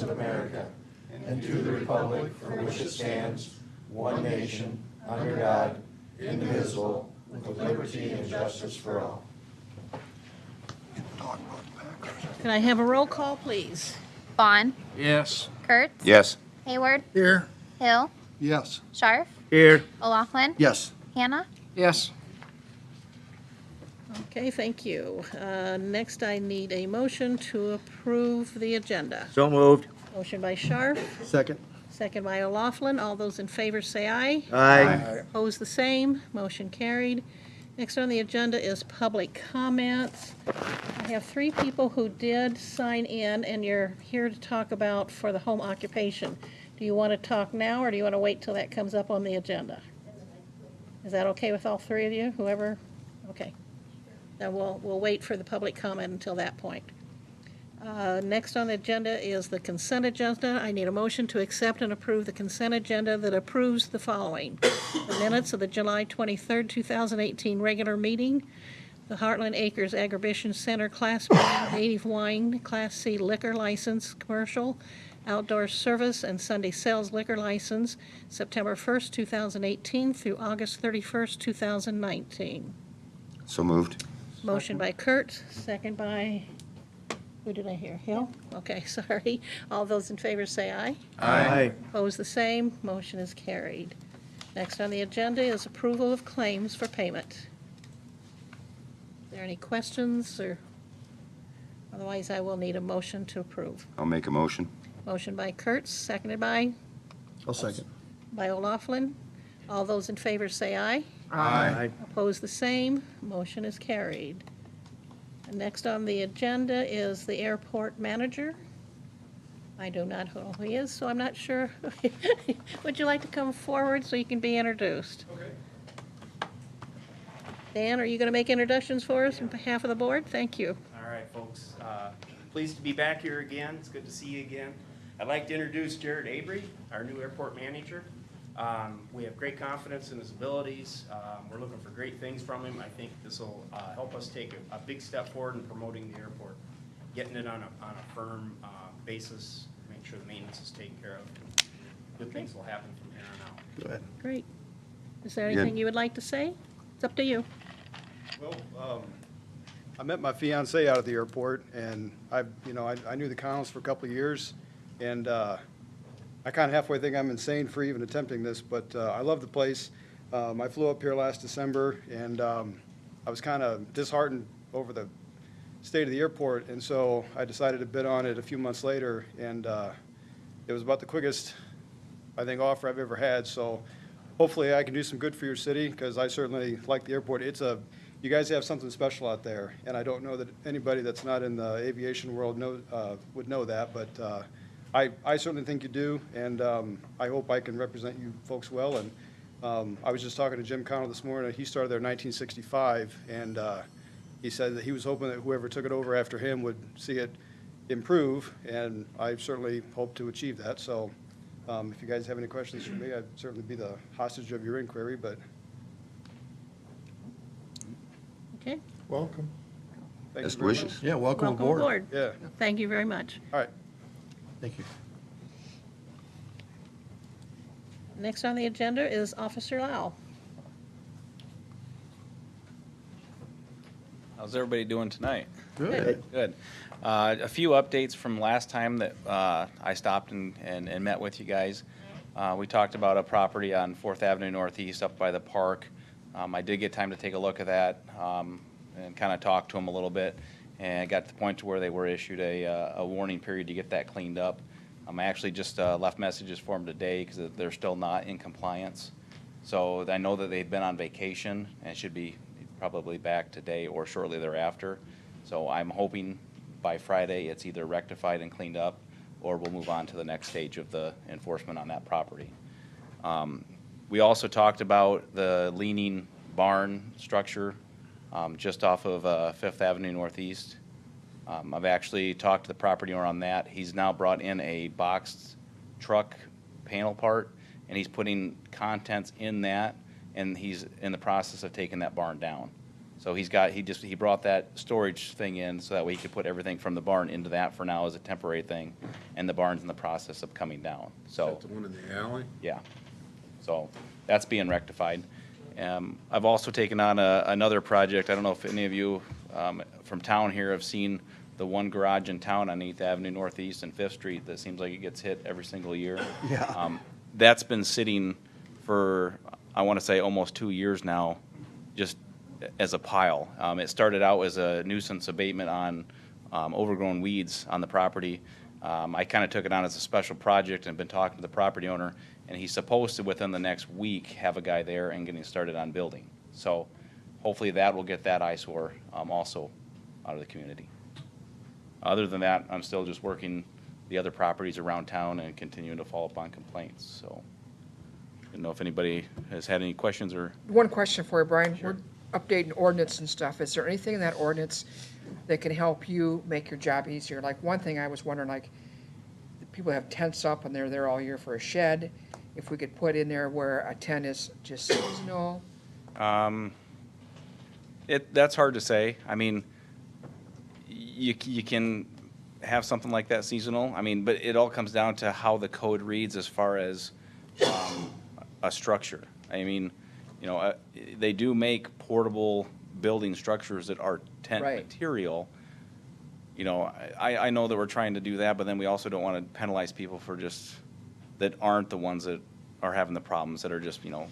of America and to the republic for which it stands, one nation, under God, indivisible, with liberty and justice for all. Can I have a roll call, please? Vaughn, Yes. Kurtz, Yes. Hayward, Here. Hill, Yes. Scharf, Here. O'Laughlin, Yes. Hannah. Yes. Okay, thank you. Next, I need a motion to approve the agenda. So moved. Motion by Scharf, Second. second by O'Laughlin. All those in favor say aye. Aye. Opposed, the same. Motion carried. Next on the agenda is public comments. I have 3 people who did sign in, and you're here to talk about for the home occupation. Do you want to talk now, or do you want to wait till that comes up on the agenda? Is that okay with all 3 of you, whoever? Okay. Then we'll wait for the public comment until that point. Next on the agenda is the consent agenda. I need a motion to accept and approve the consent agenda that approves the following. The minutes of the July 23rd, 2018 regular meeting, the Heartland Acres Agribition Center Class B native wine, Class C liquor license, commercial, outdoor service, and Sunday sales liquor license, September 1st, 2018 through August 31st, 2019. So moved. Motion by Kurt, second by, who did I hear? Hill? Okay, sorry. All those in favor say aye. Aye. Opposed, the same. Motion is carried. Next on the agenda is approval of claims for payment. Are there any questions, or otherwise I will need a motion to approve. I'll make a motion. Motion by Kurtz, seconded by I'll second. O'Laughlin. All those in favor say aye. Aye. Opposed, the same. Motion is carried. And next on the agenda is the airport manager. I do not know who he is, so I'm not sure. Would you like to come forward so you can be introduced? Okay. Dan, are you going to make introductions for us on behalf of the board? Thank you. All right, folks. Pleased to be back here again. It's good to see you again. I'd like to introduce Jared Avery, our new airport manager. We have great confidence in his abilities. We're looking for great things from him. I think this will help us take a big step forward in promoting the airport, getting it on a firm basis, make sure the maintenance is taken care of. Good things will happen from here on out. Go ahead. Great. Is there anything you would like to say? It's up to you. Well, I met my fiance out at the airport, and I knew the Connells for a couple of years, and I kind of halfway think I'm insane for even attempting this, but I love the place. I flew up here last December, and I was kind of disheartened over the state of the airport, and so I decided to bid on it a few months later, and it was about the quickest, I think, offer I've ever had. So hopefully I can do some good for your city, because I certainly like the airport. You guys have something special out there, and I don't know that anybody that's not in the aviation world would know that, but I certainly think you do, and I hope I can represent you folks well. And I was just talking to Jim Connell this morning. He started there in 1965, and he said that he was hoping that whoever took it over after him would see it improve, and I certainly hope to achieve that. So if you guys have any questions for me, I'd certainly be the hostage of your inquiry, but Okay. Welcome. thank Best you very wishes. much. Yeah, welcome Welcome aboard. aboard. Yeah, Thank you very much. all right. Thank you. Next on the agenda is Officer Lau. How's everybody doing tonight? Good. Good. A few updates from last time that I stopped and met with you guys. We talked about a property on 4th Avenue Northeast up by the park. I did get time to take a look at that and kind of talk to them a little bit, and got to the point to where they were issued a warning period to get that cleaned up. I actually just left messages for them today because they're still not in compliance. So I know that they've been on vacation and should be probably back today or shortly thereafter. So I'm hoping by Friday it's either rectified and cleaned up, or we'll move on to the next stage of the enforcement on that property. We also talked about the leaning barn structure just off of 5th Avenue Northeast. I've actually talked to the property owner on that. He's now brought in a boxed truck panel part, and he's putting contents in that, and he's in the process of taking that barn down. So he brought that storage thing in so that way he could put everything from the barn into that for now as a temporary thing. And the barn's in the process of coming down, so. The one in the alley? Yeah, so that's being rectified. I've also taken on another project. I don't know if any of you from town here have seen the one garage in town on 8th Avenue Northeast and 5th Street that seems like it gets hit every single year. Yeah. That's been sitting for, I want to say, almost 2 years now, just as a pile. It started out as a nuisance abatement on overgrown weeds on the property. I kind of took it on as a special project and been talking to the property owner, and he's supposed to, within the next week, have a guy there and getting started on building. So hopefully that will get that eyesore also out of the community. Other than that, I'm still just working the other properties around town and continuing to follow up on complaints, so. I don't know if anybody has had any questions or, One question for you, Brian. We're updating ordinance and stuff. Is there anything in that ordinance that can help you make your job easier? Like, one thing I was wondering, like, the people have tents up and they're there all year for a shed. If we could put in there where a tent is just seasonal. that's hard to say. I mean, you can have something like that seasonal. I mean, but it all comes down to how the code reads as far as a structure. I mean, you know, they do make portable building structures that are tent Right. material. You know, I know that we're trying to do that, but then we also don't want to penalize people for just, that aren't the ones that are having the problems, that are just, you know,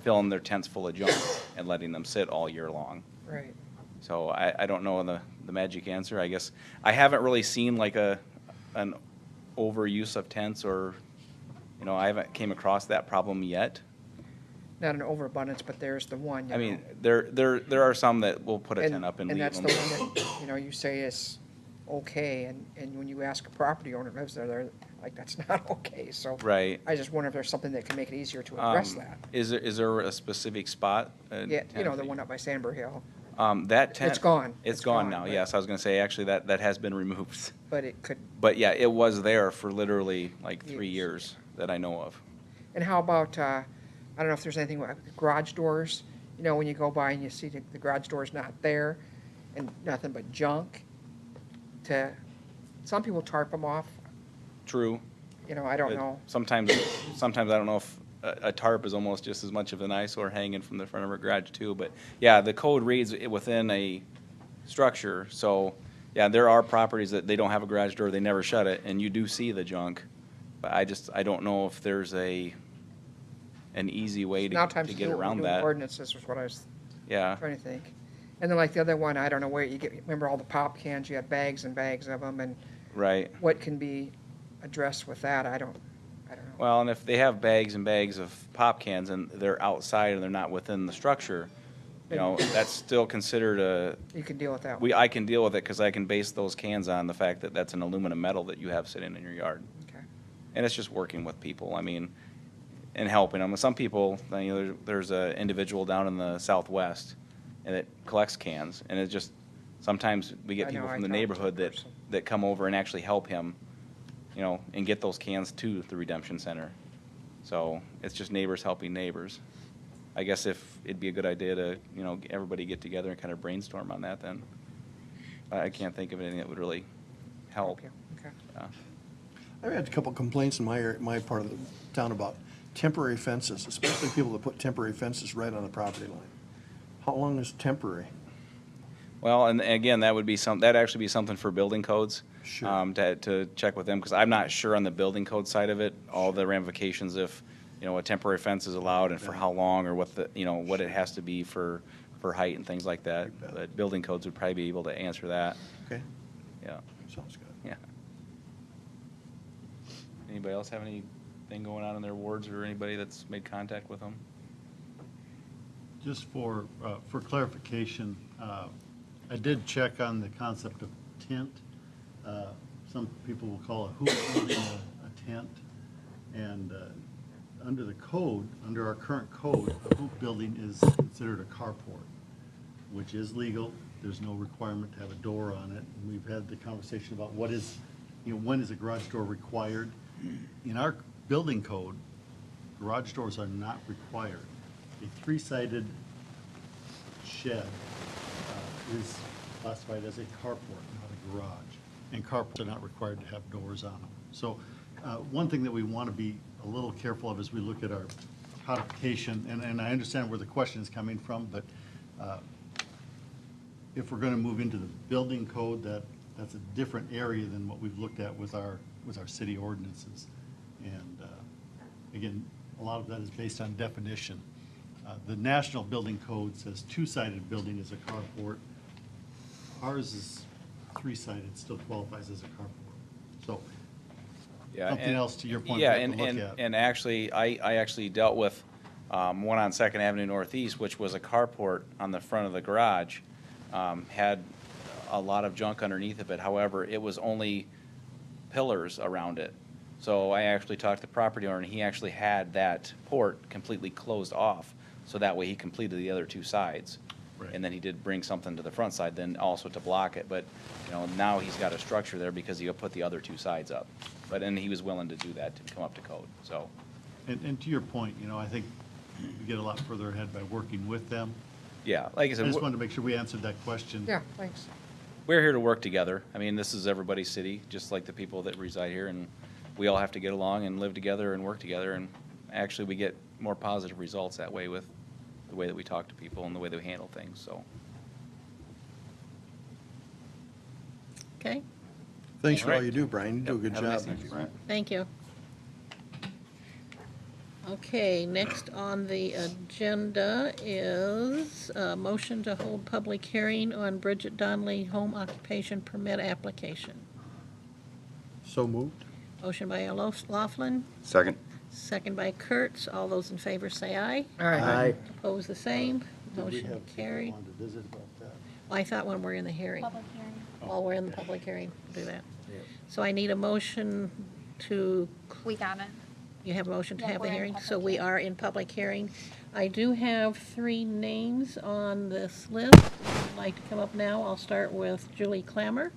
filling their tents full of junk and letting them sit all year long. Right. So I don't know the magic answer. I guess I haven't really seen like an overuse of tents, or, you know, I haven't came across that problem yet. Not an overabundance, but there's the one, you I know. mean, there are some that will put a tent up and leave that's them. the one that, you know, you say is okay, and when you ask a property owner who lives there, they're like, that's not okay, so. Right. I just wonder if there's something that can make it easier to address that. Is there a specific spot? Yeah, you know, the one up by Sandberg Hill, That tent. It's gone. It's It's gone gone, now, but- yes. I was gonna say, actually, that has been removed. but it could, But yeah, it was there for literally like 3 Years. years that I know of. and how about, I don't know if there's anything with garage doors, you know, when you go by and you see the garage door's not there, and nothing but junk, some people tarp them off, True. you know, I don't But know. Sometimes I don't know if a tarp is almost just as much of an eyesore hanging from the front of a garage too. But yeah, the code reads it within a structure. So yeah, there are properties that they don't have a garage door, they never shut it, and you do see the junk. But I don't know if there's an easy way Now to times get two, we're around doing that. ordinances was what I was Yeah. trying to think. And then like the other one, I don't know where you get, remember all the pop cans, you have bags and bags of them, and Right. what can be addressed with that, I don't know. Well, and if they have bags and bags of pop cans and they're outside and they're not within the structure, you know, that's still considered You can deal with that one. I can deal with it because I can base those cans on the fact that that's an aluminum metal that you have sitting in your yard. Okay. And it's just working with people, I mean, and helping them. Some people, you know, there's an individual down in the southwest and it collects cans, and it just, sometimes we get I know, people I from the talked to neighborhood the that, person. that come over and actually help him, you know, and get those cans to the Redemption Center. So it's just neighbors helping neighbors. I guess if it'd be a good idea to, you know, everybody get together and kind of brainstorm on that, then I can't think of anything that would really help. Okay, okay. Yeah. I've had a couple complaints in my part of the town about temporary fences, especially people that put temporary fences right on the property line. How long is temporary? Well, and again, that'd actually be something for building codes. Sure. To check with them, because I'm not sure on the building code side of it, all the ramifications if, you know, a temporary fence is allowed and for how long, or what what it has to be for height and things like that. You bet. But building codes would probably be able to answer that, Okay, yeah, sounds good. yeah. Anybody else have anything going on in their wards, or anybody that's made contact with them? Just for clarification, I did check on the concept of tent. Some people will call a hoop building a tent. And under the code, under our current code, a hoop building is considered a carport, which is legal. There's no requirement to have a door on it. And we've had the conversation about when is a garage door required? In our building code, garage doors are not required. A three-sided shed is classified as a carport, not a garage. And carports are not required to have doors on them. So one thing that we want to be a little careful of as we look at our codification, and I understand where the question is coming from, but if we're going to move into the building code, that's a different area than what we've looked at with our city ordinances. And again, a lot of that is based on definition. The National Building Code says two-sided building is a carport. Ours is three-sided, still qualifies as a carport. So Yeah, something and- else to your point Yeah, we have to and, look at. and actually, I actually dealt with one on Second Avenue Northeast, which was a carport on the front of the garage. Had a lot of junk underneath of it. However, it was only pillars around it. So I actually talked to the property owner, and he actually had that port completely closed off. So that way he completed the other two sides. Right. And then he did bring something to the front side then also to block it. But, now he's got a structure there because he'll put the other two sides up. But, and he was willing to do that to come up to code, so. And to your point, I think we get a lot further ahead by working with them. Yeah, like I I said, just wanted to make sure we answered that question. Yeah, thanks. we're here to work together. I mean, this is everybody's city, just like the people that reside here, and we all have to get along and live together and work together, and actually, we get more positive results that way with the way that we talk to people and the way that we handle things, so. Okay, Thanks for all Right. you do, Brian. You do a Yep, good have a nice job. evening. thank you. Okay, next on the agenda is a motion to hold public hearing on Bridget Donnelly home occupation permit application. So moved. Motion by Laughlin, Second. second by Kurtz. All those in favor say aye. All right. Opposed, the same. Did we Motion have people carried. on to visit about that? Well, I thought when we're in the hearing. Public hearing. While we're in the public hearing, we'll do that. So I need a motion to, We got it. you have a motion to Yeah, have the we're in hearing? So public we hearing. are in public hearing. I do have 3 names on this list. If you'd like to come up now, I'll start with Julie Clammer.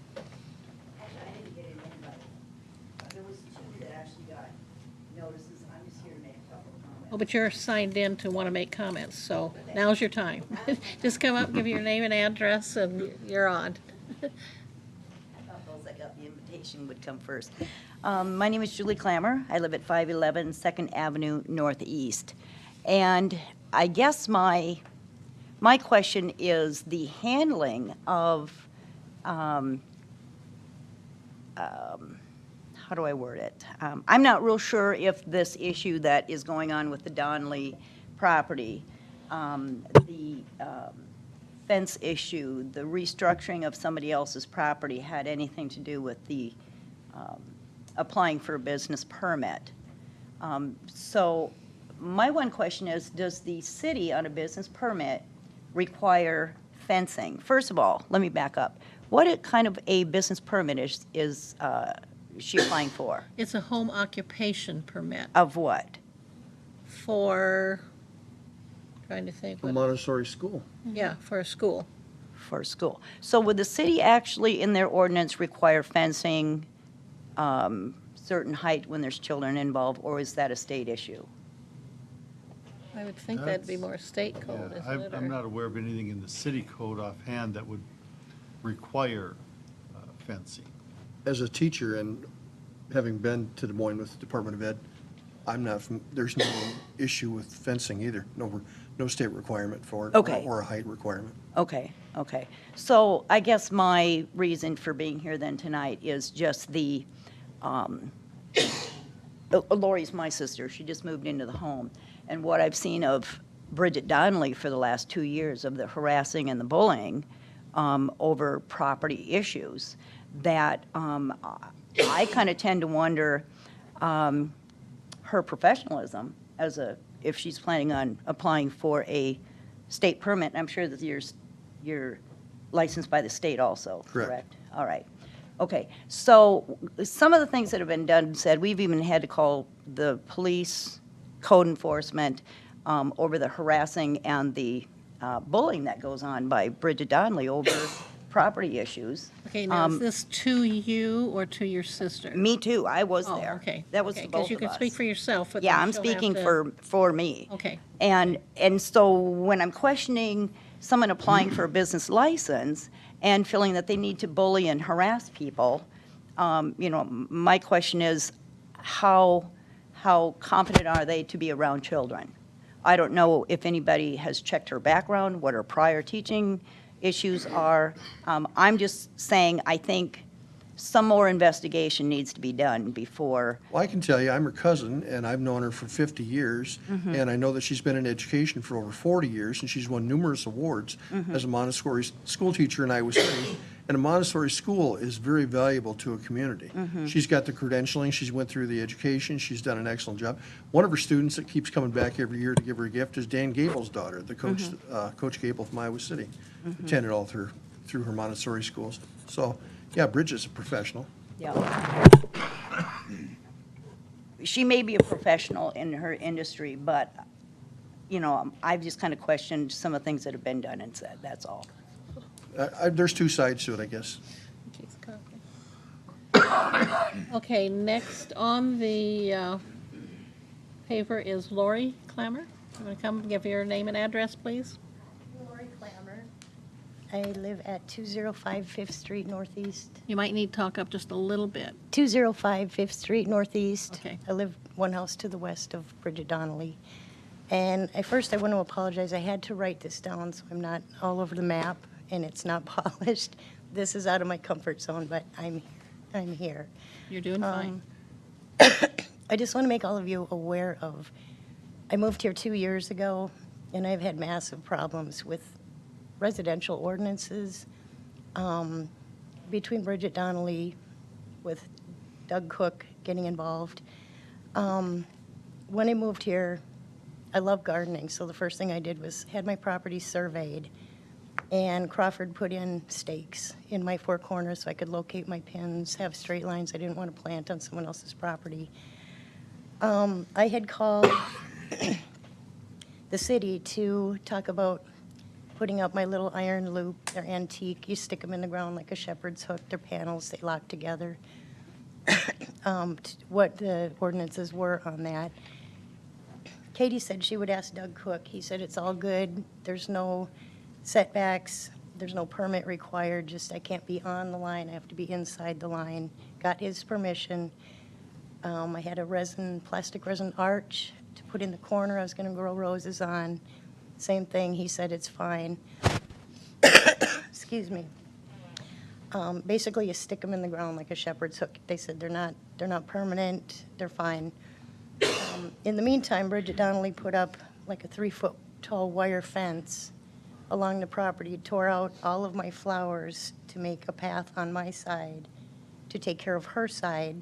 Actually, I didn't get an invite. There was 2 that actually got notices, and I'm just here to make a couple of comments. Oh, but you're signed in to want to make comments, so now's your time. Just come up, give your name and address, and you're on. I thought those that got the invitation would come first. My name is Julie Clammer. I live at 511 Second Avenue Northeast. And I guess my question is the handling of, how do I word it? I'm not real sure if this issue that is going on with the Donnelly property, the fence issue, the restructuring of somebody else's property had anything to do with the applying for a business permit. So my one question is, does the city on a business permit require fencing? First of all, let me back up. What kind of a business permit is she applying for? It's a home occupation permit Of what? for, trying to think, A what, Montessori school. yeah, for a school. For school. So would the city actually, in their ordinance, require fencing, certain height when there's children involved, or is that a state issue? I would think that'd be more state code, Yeah, isn't it? I'm or- not aware of anything in the city code offhand that would require fencing. As a teacher and having been to Des Moines with the Department of Ed, there's no issue with fencing either. No state requirement for it. Okay. Or a height requirement. Okay, okay. So I guess my reason for being here then tonight is just Lori's my sister. She just moved into the home. And what I've seen of Bridget Donnelly for the last 2 years of the harassing and the bullying over property issues, that I kind of tend to wonder her professionalism if she's planning on applying for a state permit. I'm sure that you're licensed by the state also, Correct. correct? All right. Okay, so some of the things that have been done and said, we've even had to call the police, code enforcement, over the harassing and the bullying that goes on by Bridget Donnelly over property issues. Okay, now is this to you or to your sister? Me too, I was Oh, there. okay. That was okay, the both of us. you can speak for yourself, but Yeah, then I'm she'll have speaking to- for me. Okay, And so when I'm questioning someone applying for a business license and feeling that they need to bully and harass people. My question is, how competent are they to be around children? I don't know if anybody has checked her background, what her prior teaching issues are. I'm just saying, I think some more investigation needs to be done before. Well, I can tell you, I'm her cousin, and I've known her for 50 years, and I know that she's been in education for over 40 years, and she's won numerous awards as a Montessori school teacher in Iowa City. And a Montessori school is very valuable to a community. She's got the credentialing, she's went through the education, she's done an excellent job. One of her students that keeps coming back every year to give her a gift is Dan Gable's daughter, the coach, Coach Gable from Iowa City. Attended all through her Montessori schools. So, yeah, Bridget's a professional. Yeah. She may be a professional in her industry, but, I've just kind of questioned some of the things that have been done and said, that's all. There's two sides to it, I guess. Okay, next on the paper is Lori Clammer. You want to come and give your name and address, please? Lori Clammer. I live at 205 5th Street Northeast. You might need to talk up just a little bit. 205 5th Street Northeast. Okay. I live one house to the west of Bridget Donnelly. And at first I want to apologize. I had to write this down so I'm not all over the map and it's not polished. This is out of my comfort zone, but I'm here. You're doing fine. I just want to make all of you aware of, I moved here 2 years ago, and I've had massive problems with residential ordinances between Bridget Donnelly, with Doug Cook getting involved. When I moved here, I love gardening, so the first thing I did was had my property surveyed, and Crawford put in stakes in my four corners so I could locate my pins, have straight lines. I didn't want to plant on someone else's property. I had called the city to talk about putting up my little iron loop. They're antique. You stick them in the ground like a shepherd's hook. They're panels. They lock together. What the ordinances were on that. Katie said she would ask Doug Cook. He said it's all good. There's no setbacks. There's no permit required. Just I can't be on the line. I have to be inside the line. Got his permission. I had a plastic resin arch to put in the corner. I was going to grow roses on. Same thing. He said it's fine. Excuse me. Basically, you stick them in the ground like a shepherd's hook. They said they're not permanent. They're fine. In the meantime, Bridget Donnelly put up like a 3-foot tall wire fence along the property, tore out all of my flowers to make a path on my side to take care of her side.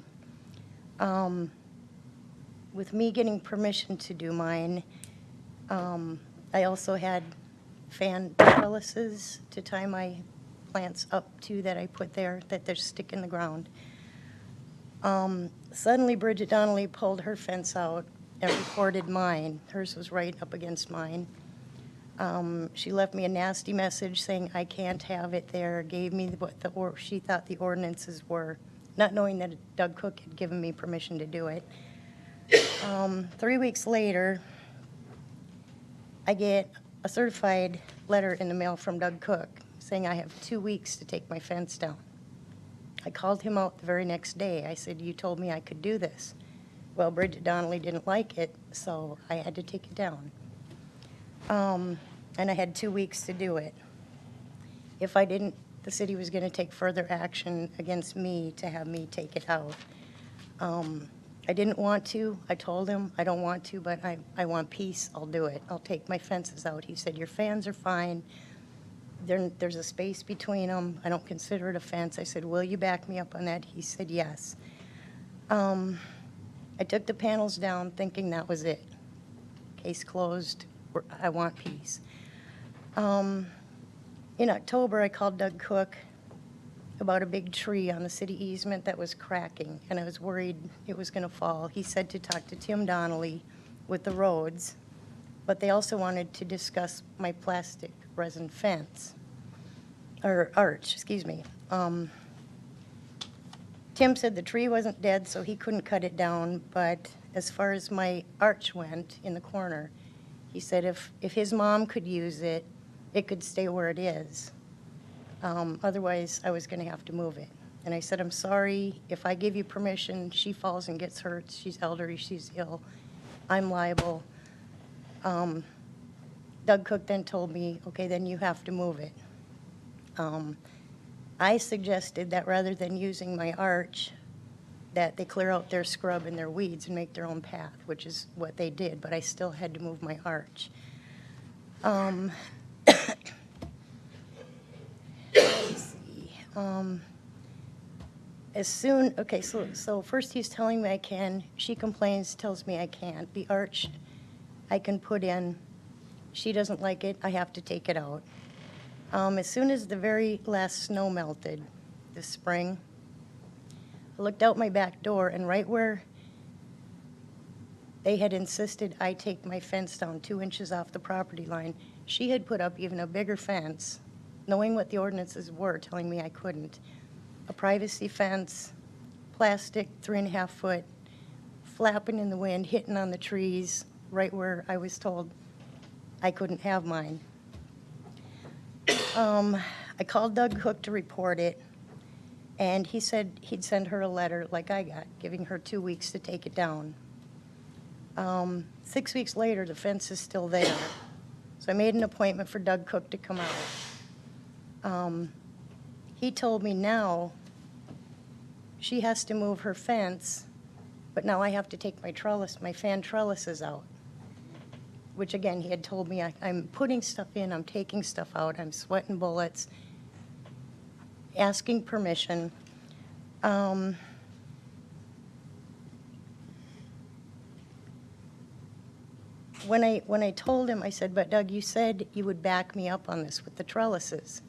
With me getting permission to do mine, I also had fan trellises to tie my plants up to that I put there, that they're stick in the ground. Suddenly, Bridget Donnelly pulled her fence out and recorded mine. Hers was right up against mine. She left me a nasty message saying I can't have it there, gave me what she thought the ordinances were, not knowing that Doug Cook had given me permission to do it. 3 weeks later, I get a certified letter in the mail from Doug Cook saying I have 2 weeks to take my fence down. I called him out the very next day. I said, you told me I could do this. Well, Bridget Donnelly didn't like it, so I had to take it down. And I had 2 weeks to do it. If I didn't, the city was going to take further action against me to have me take it out. I didn't want to. I told him I don't want to, but I want peace. I'll do it. I'll take my fences out. He said, your fans are fine. There's a space between them. I don't consider it a fence. I said, will you back me up on that? He said, yes. I took the panels down thinking that was it. Case closed. I want peace. In October, I called Doug Cook about a big tree on the city easement that was cracking, and I was worried it was going to fall. He said to talk to Tim Donnelly with the roads, but they also wanted to discuss my plastic resin fence, or arch, excuse me. Tim said the tree wasn't dead, so he couldn't cut it down, but as far as my arch went in the corner, he said if his mom could use it, it could stay where it is. Otherwise, I was gonna have to move it. And I said, I'm sorry, if I give you permission, she falls and gets hurt, she's elderly, she's ill, I'm liable. Doug Cook then told me, okay, then you have to move it. I suggested that rather than using my arch, that they clear out their scrub and their weeds and make their own path, which is what they did, but I still had to move my arch. Let's see. Okay, so first he's telling me I can, she complains, tells me I can't. The arch I can put in, she doesn't like it, I have to take it out. As soon as the very last snow melted this spring, I looked out my back door, and right where they had insisted I take my fence down 2 inches off the property line, she had put up even a bigger fence, knowing what the ordinances were, telling me I couldn't. A privacy fence, plastic, 3.5 foot, flapping in the wind, hitting on the trees, right where I was told I couldn't have mine. I called Doug Cook to report it, and he said he'd send her a letter like I got, giving her 2 weeks to take it down. 6 weeks later, the fence is still there. So I made an appointment for Doug Cook to come out. He told me now she has to move her fence, but now I have to take my trellis, my fan trellises out. Which again, he had told me I'm putting stuff in, I'm taking stuff out, I'm sweating bullets, asking permission. When I told him, I said, but Doug, you said you would back me up on this with the trellises.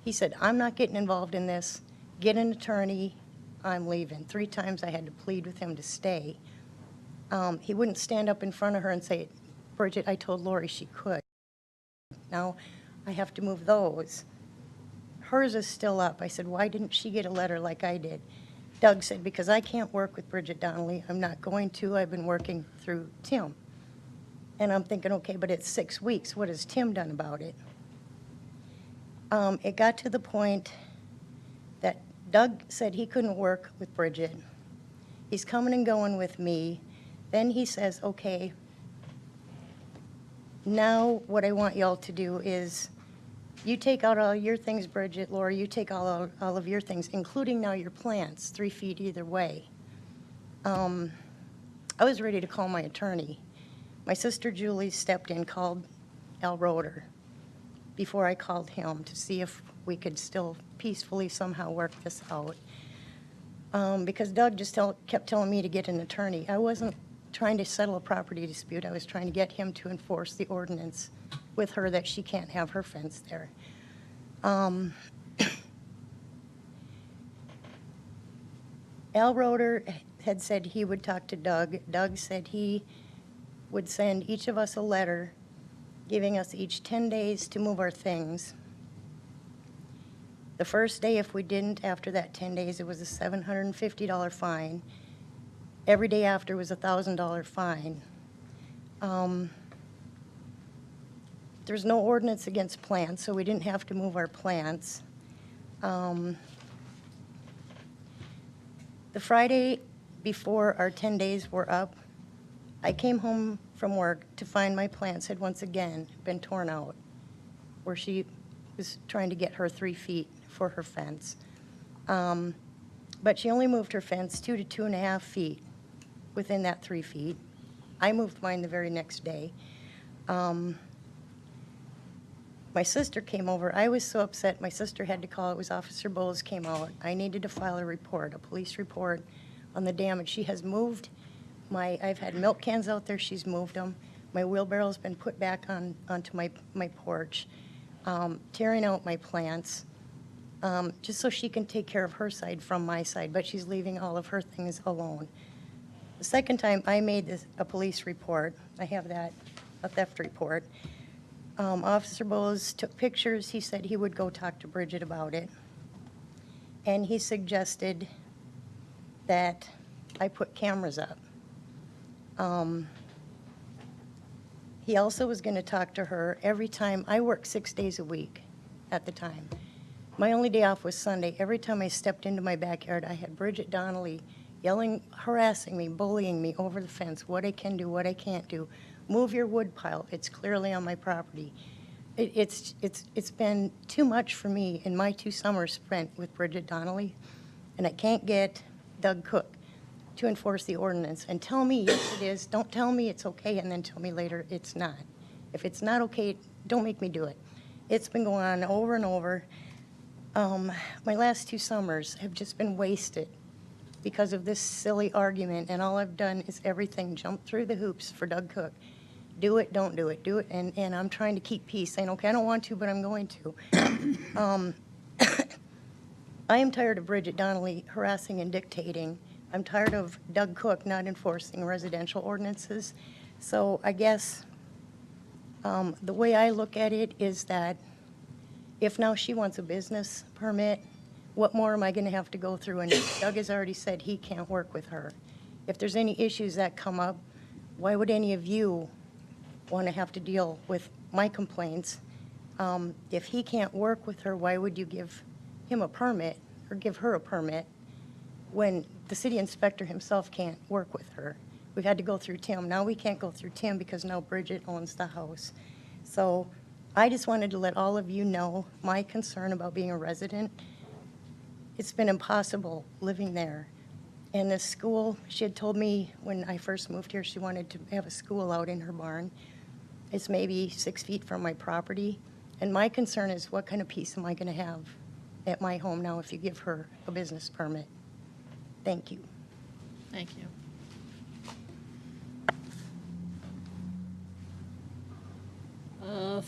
He said, I'm not getting involved in this. Get an attorney, I'm leaving. 3 times I had to plead with him to stay. He wouldn't stand up in front of her and say, Bridget, I told Lori she could. Now I have to move those. Hers is still up. I said, why didn't she get a letter like I did? Doug said, because I can't work with Bridget Donnelly. I'm not going to. I've been working through Tim. And I'm thinking, okay, but it's 6 weeks. What has Tim done about it? It got to the point that Doug said he couldn't work with Bridget. He's coming and going with me. Then he says, okay, now what I want y'all to do is you take out all your things, Bridget, Laura, you take all of your things, including now your plants, 3 feet either way. I was ready to call my attorney. My sister Julie stepped in, called Al Roeder before I called him to see if we could still peacefully somehow work this out. Because Doug just kept telling me to get an attorney. I wasn't trying to settle a property dispute. I was trying to get him to enforce the ordinance with her that she can't have her fence there. Al Roeder had said he would talk to Doug. Doug said he would send each of us a letter giving us each 10 days to move our things. The first day, if we didn't, after that 10 days, it was a $750 fine. Every day after was a $1,000 fine. There's no ordinance against plants, so we didn't have to move our plants. The Friday before our 10 days were up, I came home from work to find my plants had once again been torn out, where she was trying to get her 3 feet for her fence. But she only moved her fence 2 to 2.5 feet within that 3 feet. I moved mine the very next day. My sister came over. I was so upset. My sister had to call. It was Officer Bowles came out. I needed to file a report, a police report on the damage. She has moved I've had milk cans out there. She's moved them. My wheelbarrow's been put back onto my porch, tearing out my plants, just so she can take care of her side from my side, but she's leaving all of her things alone. The second time I made a police report, I have that, a theft report. Officer Bowles took pictures. He said he would go talk to Bridget about it. And he suggested that I put cameras up. He also was going to talk to her every time. I worked 6 days a week at the time. My only day off was Sunday. Every time I stepped into my backyard, I had Bridget Donnelly yelling, harassing me, bullying me over the fence, what I can do, what I can't do. Move your wood pile. It's clearly on my property. It's been too much for me in my 2 summers spent with Bridget Donnelly, and I can't get Doug Cook to enforce the ordinance and tell me, yes, it is. Don't tell me it's okay and then tell me later it's not. If it's not okay, don't make me do it. It's been going on over and over. My last 2 summers have just been wasted because of this silly argument, and all I've done is everything, jump through the hoops for Doug Cook. Do it, don't do it, do it, and I'm trying to keep peace, saying, okay, I don't want to, but I'm going to. I am tired of Bridget Donnelly harassing and dictating. I'm tired of Doug Cook not enforcing residential ordinances. So I guess the way I look at it is that if now she wants a business permit, what more am I going to have to go through? And Doug has already said he can't work with her. If there's any issues that come up, why would any of you want to have to deal with my complaints? If he can't work with her, why would you give him a permit or give her a permit when the city inspector himself can't work with her? We've had to go through Tim. Now we can't go through Tim because now Bridget owns the house. So I just wanted to let all of you know my concern about being a resident. It's been impossible living there. And the school, she had told me when I first moved here, she wanted to have a school out in her barn. It's maybe 6 feet from my property. And my concern is, what kind of peace am I going to have at my home now if you give her a business permit? Thank you. Thank you.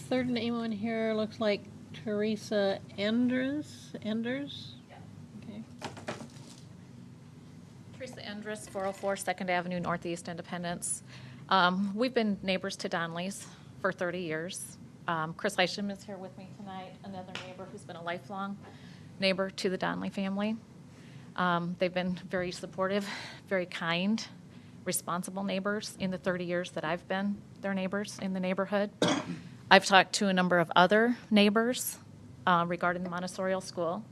Third name on here looks like Teresa Enders? Okay. Teresa Endress, 404 2nd Avenue Northeast, Independence. We've been neighbors to Donnelly's for 30 years. Chris Isham is here with me tonight, another neighbor who's been a lifelong neighbor to the Donnelly family. They've been very supportive, very kind, responsible neighbors in the 30 years that I've been their neighbors in the neighborhood. I've talked to a number of other neighbors regarding the Montessori school,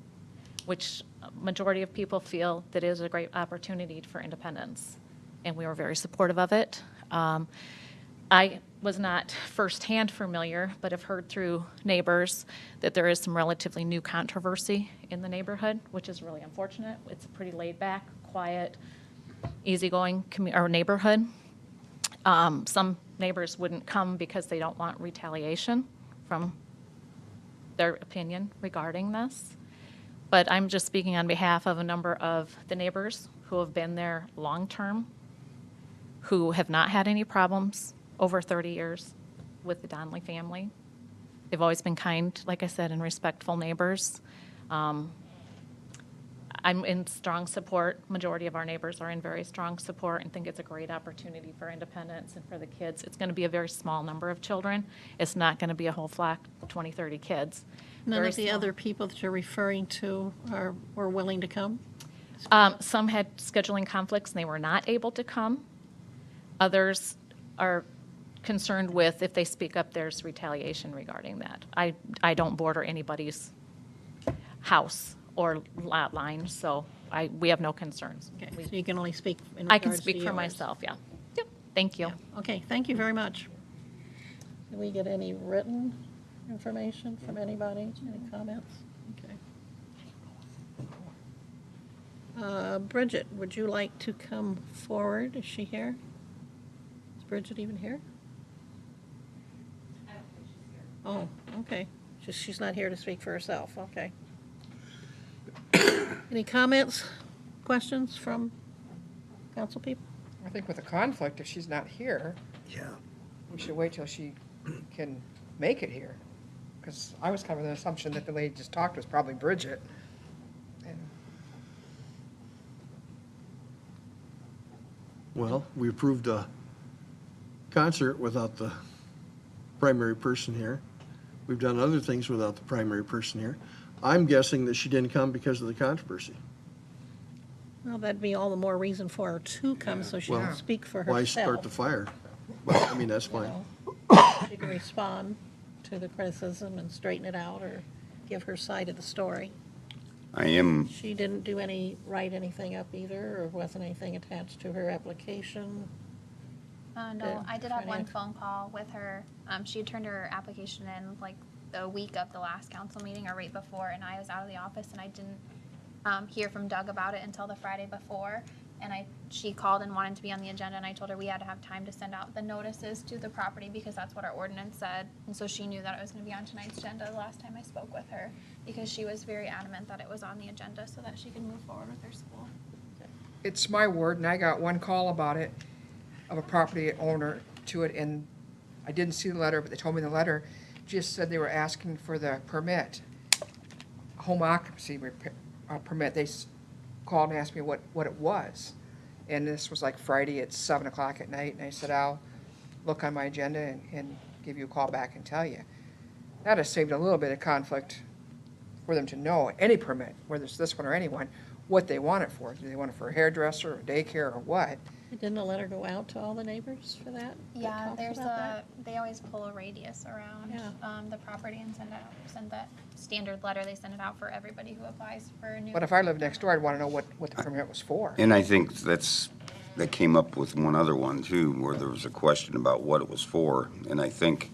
which majority of people feel that is a great opportunity for independence, and we were very supportive of it. I was not firsthand familiar, but have heard through neighbors that there is some relatively new controversy in the neighborhood, which is really unfortunate. It's a pretty laid-back, quiet, easygoing neighborhood. Some neighbors wouldn't come because they don't want retaliation from their opinion regarding this. But I'm just speaking on behalf of a number of the neighbors who have been there long-term, who have not had any problems over 30 years with the Donnelly family. They've always been kind, like I said, and respectful neighbors. I'm in strong support. Majority of our neighbors are in very strong support and think it's a great opportunity for independence and for the kids. It's going to be a very small number of children. It's not going to be a whole flock, 20, 30 kids. None Very of the small. other people that you're referring to were willing to come? Some had scheduling conflicts and they were not able to come. Others are concerned with if they speak up, there's retaliation regarding that. I don't border anybody's house or lot line, so we have no concerns. Okay, so you can only speak in I can regards to speak for yours. myself, yeah. Yep, thank you. Yeah. Okay, thank you very much. Did we get any written information from anybody? Any comments? Okay. Bridget, would you like to come forward? Is she here? Is Bridget even here? I don't think she's here. Oh, okay. She's not here to speak for herself, okay. Any comments, questions from council people? I think with a conflict, if she's not here, Yeah. we should wait till she can make it here. Because I was kind of the assumption that the lady just talked was probably Bridget. And Well, we approved a concert without the primary person here. We've done other things without the primary person here. I'm guessing that she didn't come because of the controversy. Well, that'd be all the more reason for her to come, so she Well, can speak for Why herself. start the fire? But, I mean, that's fine. she can respond to the criticism and straighten it out or give her side of the story. I am, She didn't write anything up either, or wasn't anything attached to her application. No, Good. I did have one Friday. phone call with her. She had turned her application in like the week of the last council meeting or right before, and I was out of the office and I didn't hear from Doug about it until the Friday before. And she called and wanted to be on the agenda, and I told her we had to have time to send out the notices to the property because that's what our ordinance said. And so she knew that it was going to be on tonight's agenda the last time I spoke with her, because she was very adamant that it was on the agenda so that she could move forward with her school. It's my word, and I got one call about it, of a property owner to it, and I didn't see the letter, but they told me the letter just said they were asking for the permit, home occupancy permit. They called and asked me what it was. And this was like Friday at 7 o'clock at night, and I said, I'll look on my agenda and give you a call back and tell you. That has saved a little bit of conflict for them to know any permit, whether it's this one or anyone, what they want it for. Do they want it for a hairdresser or daycare or what? Didn't a letter go out to all the neighbors for that? Yeah, talks there's about that? they always pull a radius around Yeah. the property and send that standard letter. They send it out for everybody who applies for a new. But if I lived next door, I'd want to know what the permit was for. and I think that came up with one other one too, where there was a question about what it was for. And I think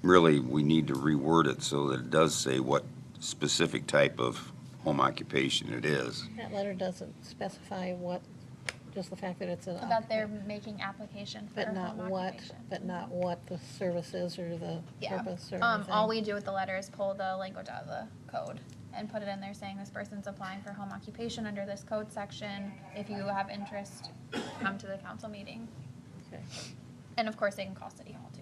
really we need to reword it so that it does say what specific type of home occupation it is. That letter doesn't specify what, just the fact that it's a. That they're making application for But not home what, occupation. but not what the service is or the Yeah. purpose or anything. All we do with the letter is pull the language out of the code and put it in there saying this person's applying for home occupation under this code section. If you have interest, come to the council meeting. Okay. And of course, they can call City Hall too.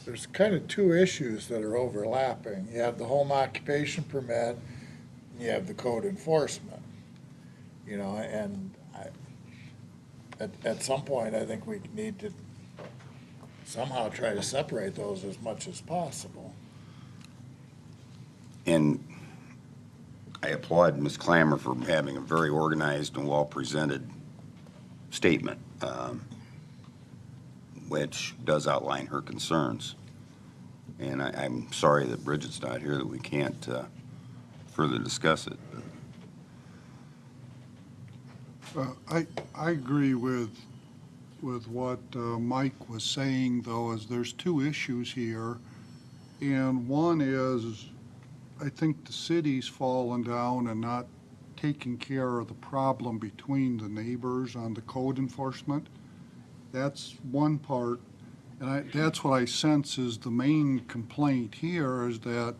There's kind of two issues that are overlapping. You have the home occupation permit, and you have the code enforcement. You know, and at some point, I think we need to somehow try to separate those as much as possible. And I applaud Ms. Clammer for having a very organized and well-presented statement, which does outline her concerns. And I'm sorry that Bridget's not here, that we can't further discuss it. I agree with what Mike was saying, though, is there's two issues here. And one is, I think the city's fallen down and not taking care of the problem between the neighbors on the code enforcement. That's one part. And that's what I sense is the main complaint here, is that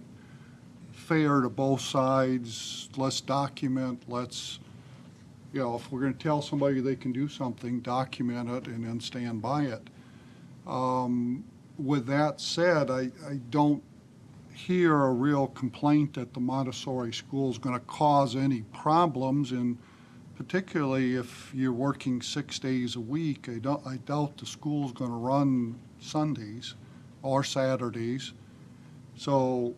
fair to both sides, let's document, let's, you know, if we're going to tell somebody they can do something, document it and then stand by it. With that said, I don't hear a real complaint that the Montessori school is going to cause any problems, and particularly if you're working 6 days a week, I doubt the school's going to run Sundays or Saturdays. So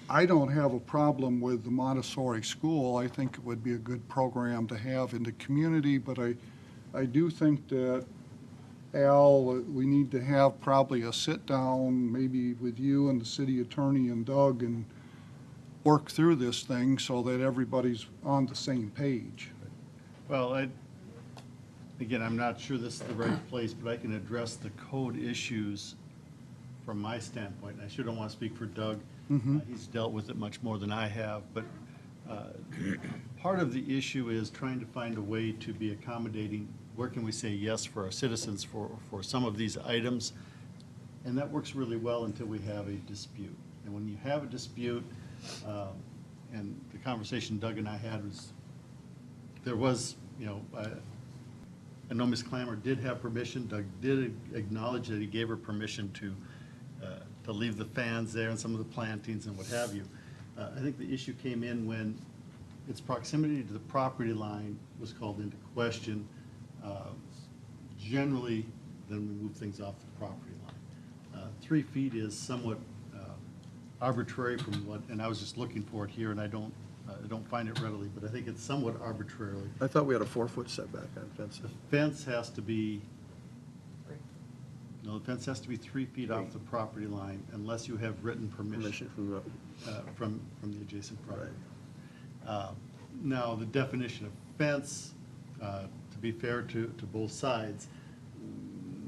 I don't have a problem with the Montessori school. I think it would be a good program to have in the community, but I do think that, Al, we need to have probably a sit-down, maybe with you and the city attorney and Doug, and work through this thing so that everybody's on the same page. Well, again, I'm not sure this is the right place, but I can address the code issues from my standpoint. I sure don't want to speak for Doug. He's dealt with it much more than I have, but part of the issue is trying to find a way to be accommodating. Where can we say yes for our citizens for some of these items? And that works really well until we have a dispute. And when you have a dispute, and the conversation Doug and I had was, there was, you know, I know Ms. Clammer did have permission. Doug did acknowledge that he gave her permission to leave the fans there and some of the plantings and what have you. I think the issue came in when its proximity to the property line was called into question. Generally, then we move things off the property line. 3 feet is somewhat arbitrary from what, and I was just looking for it here, and I don't find it readily, but I think it's somewhat arbitrarily. I thought we had a 4-foot setback on fences. The fence has to be No, the fence has to be 3 feet off the property line unless you have written permission From the- from the adjacent property. Now, the definition of fence, to be fair to both sides,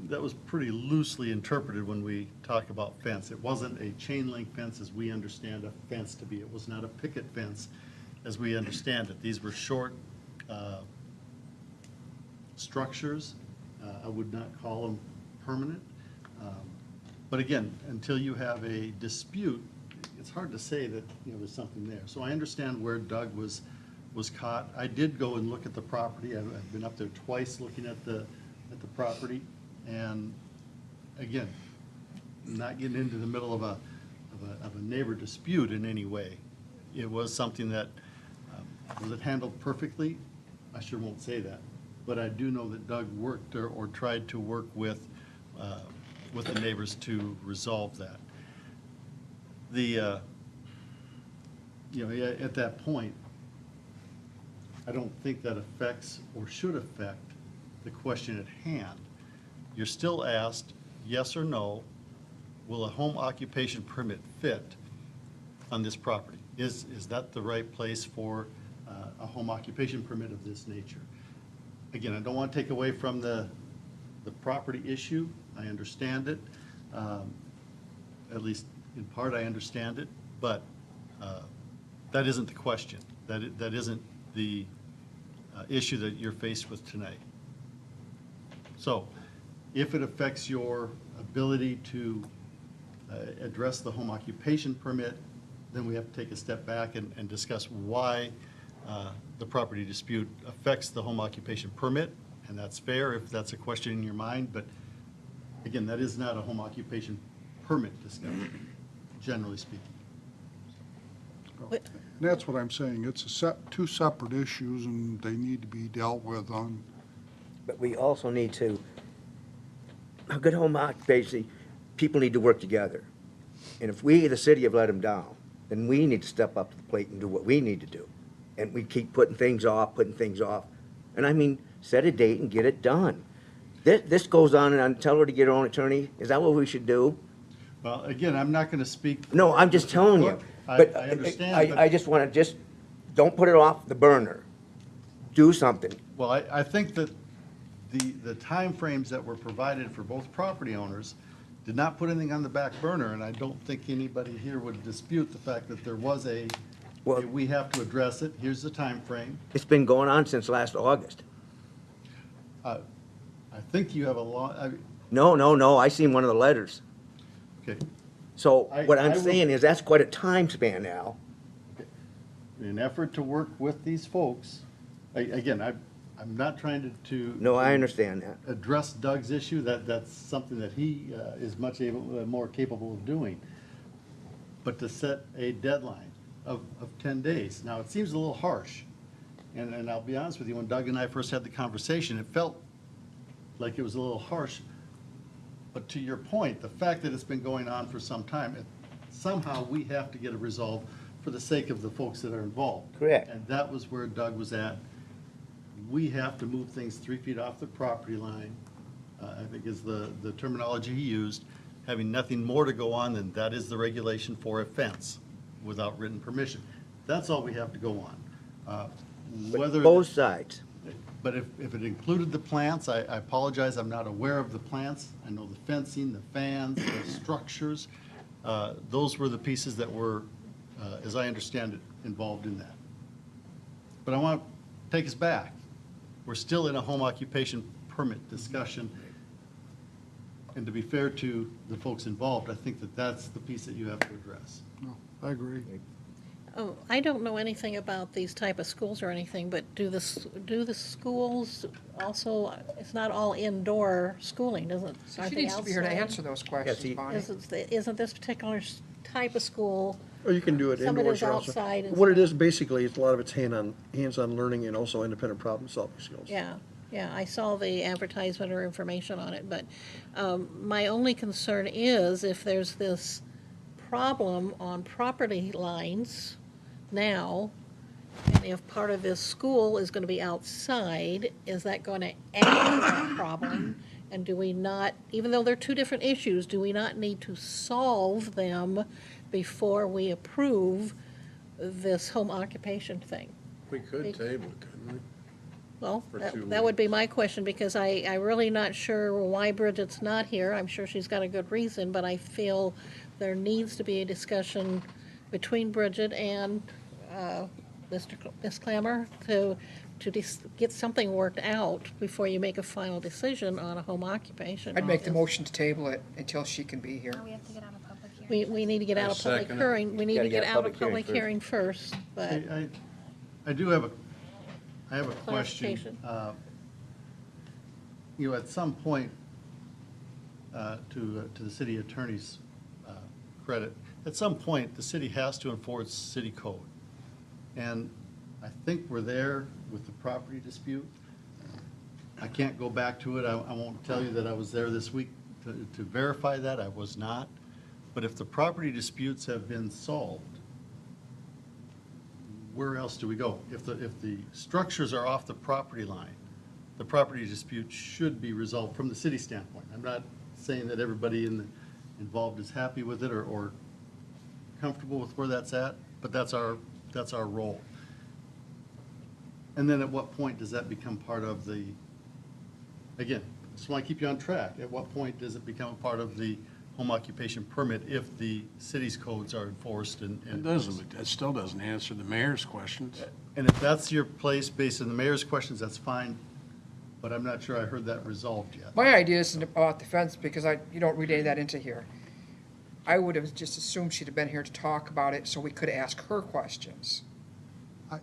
that was pretty loosely interpreted when we talk about fence. It wasn't a chain link fence as we understand a fence to be. It was not a picket fence as we understand it. These were short structures. I would not call them permanent. But again, until you have a dispute, it's hard to say that, there's something there. So I understand where Doug was caught. I did go and look at the property. I've been up there twice looking at the property. And again, not getting into the middle of a neighbor dispute in any way. It was something that, was it handled perfectly? I sure won't say that. But I do know that Doug worked or tried to work with the neighbors to resolve that. At that point, I don't think that affects or should affect the question at hand. You're still asked, yes or no, will a home occupation permit fit on this property? Is that the right place for a home occupation permit of this nature? Again, I don't want to take away from the property issue. I understand it. At least in part, I understand it, but that isn't the question. That isn't the issue that you're faced with tonight. So, if it affects your ability to address the home occupation permit, then we have to take a step back and discuss why the property dispute affects the home occupation permit, and that's fair if that's a question in your mind, but again, that is not a home occupation permit discussion, generally speaking. And that's what I'm saying. It's two separate issues, and they need to be dealt with on. But we also need to, a good home occupation, people need to work together. And if we, the city, have let them down, then we need to step up to the plate and do what we need to do. And we keep putting things off. And I mean, set a date and get it done. This goes on and tell her to get her own attorney. Is that what we should do? Well, again, I'm not going to speak. No, I'm just telling you. But I understand. but- I just want to don't put it off the burner. Do something. Well, I think that the timeframes that were provided for both property owners did not put anything on the back burner, and I don't think anybody here would dispute the fact that there was we have to address it. Here's the time frame. It's been going on since last August. I think you have a lot, No, I seen one of the letters. okay. So what I I'm will- saying is that's quite a time span now. In an effort to work with these folks, again, I'm not trying to. No, I understand that. Address Doug's issue, that's something that he is much more capable of doing. But to set a deadline of 10 days. Now, it seems a little harsh, and I'll be honest with you, when Doug and I first had the conversation, it felt like it was a little harsh. But to your point, the fact that it's been going on for some time, somehow we have to get it resolved for the sake of the folks that are involved. Correct. And that was where Doug was at. We have to move things 3 feet off the property line, I think is the terminology he used, having nothing more to go on than that is the regulation for a fence without written permission. That's all we have to go on. Whether Both sides. But if it included the plants, I apologize, I'm not aware of the plants. I know the fencing, the fans, the structures. Those were the pieces that were, as I understand it, involved in that. But I want to take us back. We're still in a home occupation permit discussion. And to be fair to the folks involved, I think that that's the piece that you have to address. No, I agree. Oh, I don't know anything about these type of schools or anything, but do the schools also, it's not all indoor schooling, doesn't it? So she needs to be here to answer those questions, Bonnie. Isn't this particular type of school, Or you can do it some of it indoors is also. outside and What it some- is, basically, it's a lot of it's hands-on learning and also independent problem-solving skills. Yeah, I saw the advertisement or information on it, but my only concern is if there's this problem on property lines now, and if part of this school is going to be outside, is that going to add to that problem? And do we not, even though they're two different issues, do we not need to solve them before we approve this home occupation thing? We could table it, couldn't we? Well, For 2 that would be my question, because I really not sure why Bridget's not here. I'm sure she's got a good reason, but I feel there needs to be a discussion between Bridget and Ms. Clammer to get something worked out before you make a final decision on a home occupation. I'd make the motion to table it until she can be here. Oh, we have to get out of public hearing. We need to get out of public second it. hearing. We need Gotta to get get a out of public hearing public hearing first, but I do have I have a question. Clarification. You know, at some point, to the city attorney's credit, at some point, the city has to enforce city code. And I think we're there with the property dispute. I can't go back to it. I won't tell you that I was there this week to verify that. I was not. But if the property disputes have been solved, where else do we go? If the structures are off the property line, the property dispute should be resolved from the city standpoint. I'm not saying that everybody involved is happy with it or comfortable with where that's at, but that's our role. And then at what point does that become part of the, again, just want to keep you on track. At what point does it become a part of the home occupation permit if the city's codes are enforced and? It still doesn't answer the mayor's questions. And if that's your place based on the mayor's questions, that's fine, but I'm not sure I heard that resolved yet. My idea isn't about the fence, because you don't read any of that into here. I would have just assumed she'd have been here to talk about it, so we could ask her questions.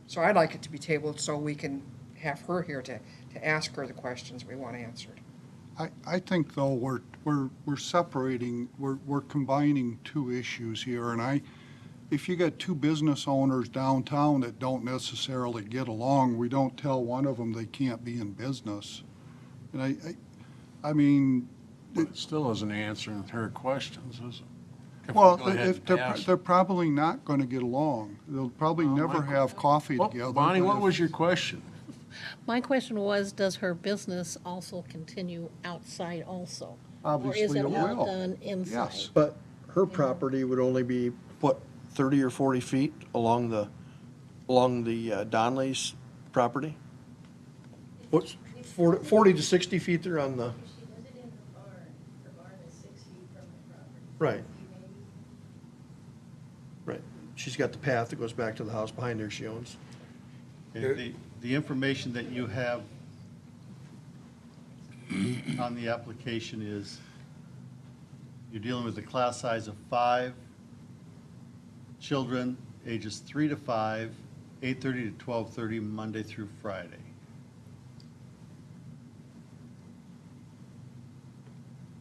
So I'd like it to be tabled so we can have her here to ask her the questions we want answered. I think, though, we're separating, we're combining two issues here, and if you got two business owners downtown that don't necessarily get along, we don't tell one of them they can't be in business. And I mean. But it still isn't answering her questions, is it? If we Well, go ahead if and pass. they're probably not gonna get along. They'll probably never have coffee Well, together. Bonnie, but what if- was your question? my question was, does her business also continue outside also? Obviously Or is it it all will. done inside? Yes. But her property would only be, what, 30 or 40 feet along the Donley's property? What's, 40 to 60 feet there on the, She does it in the barn. The barn is 6 feet from the property. right. Right. She's got the path that goes back to the house behind her she owns. Okay, the information that you have on the application is you're dealing with a class size of 5 children, ages 3 to 5, 8:30 to 12:30, Monday through Friday.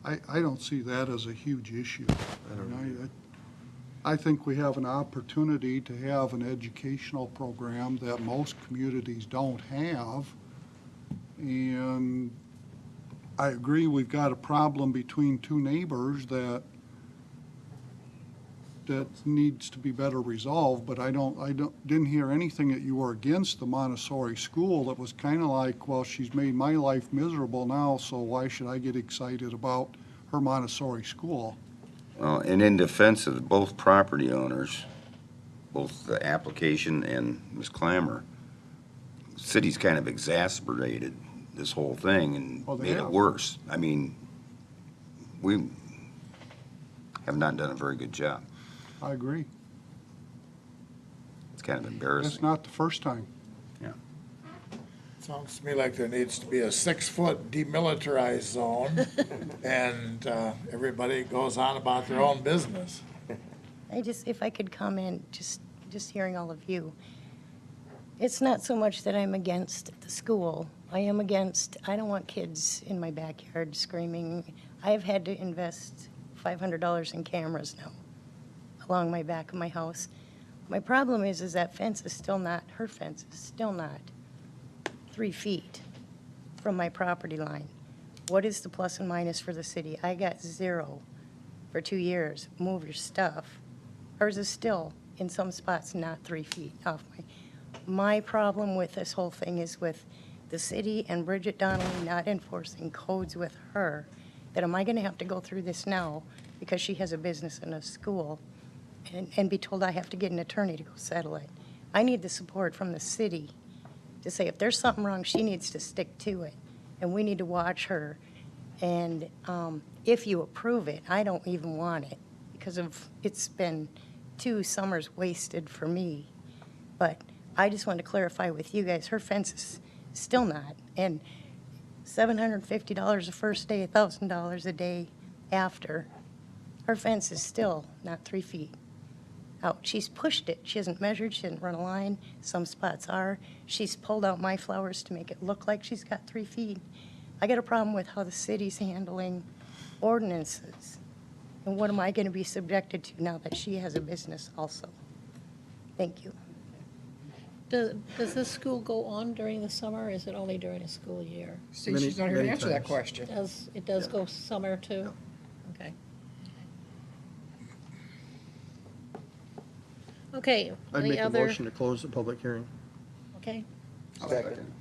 I don't see that as a huge issue. I think we have an opportunity to have an educational program that most communities don't have. And I agree, we've got a problem between two neighbors that needs to be better resolved, but I didn't hear anything that you were against the Montessori school. That was kind of like, well, she's made my life miserable now, so why should I get excited about her Montessori school? Well, and in defense of both property owners, both the application and Ms. Clammer, the city's kind of exacerbated this whole thing and Well, they made it have. worse. I mean, we have not done a very good job. I agree. It's kind of It's embarrassing. not the first time. Sounds to me like there needs to be a 6-foot demilitarized zone, and everybody goes on about their own business. If I could comment, just hearing all of you. It's not so much that I'm against the school. I don't want kids in my backyard screaming. I've had to invest $500 in cameras now along my back of my house. My problem is that fence is still not, her fence is still not 3 feet from my property line. What is the plus and minus for the city? I got 0 for 2 years. Move your stuff. Hers is still, in some spots, not 3 feet off my problem with this whole thing is with the city and Bridget Donnelly not enforcing codes with her, that am I going to have to go through this now because she has a business and a school and be told I have to get an attorney to go settle it? I need the support from the city to say if there's something wrong, she needs to stick to it, and we need to watch her. And if you approve it, I don't even want it because it's been 2 summers wasted for me. But I just wanted to clarify with you guys, her fence is still not. And $750 the first day, $1,000 a day after, her fence is still not 3 feet out. She's pushed it. She hasn't measured. She hasn't run a line. Some spots are. She's pulled out my flowers to make it look like she's got 3 feet. I got a problem with how the city's handling ordinances. And what am I going to be subjected to now that she has a business also? Thank you. Does this school go on during the summer, or is it only during a school year? See, she's not here to many answer that times. question. It does go summer too? Okay. Okay, I'd any make a other? motion to close the public hearing. Okay. Second.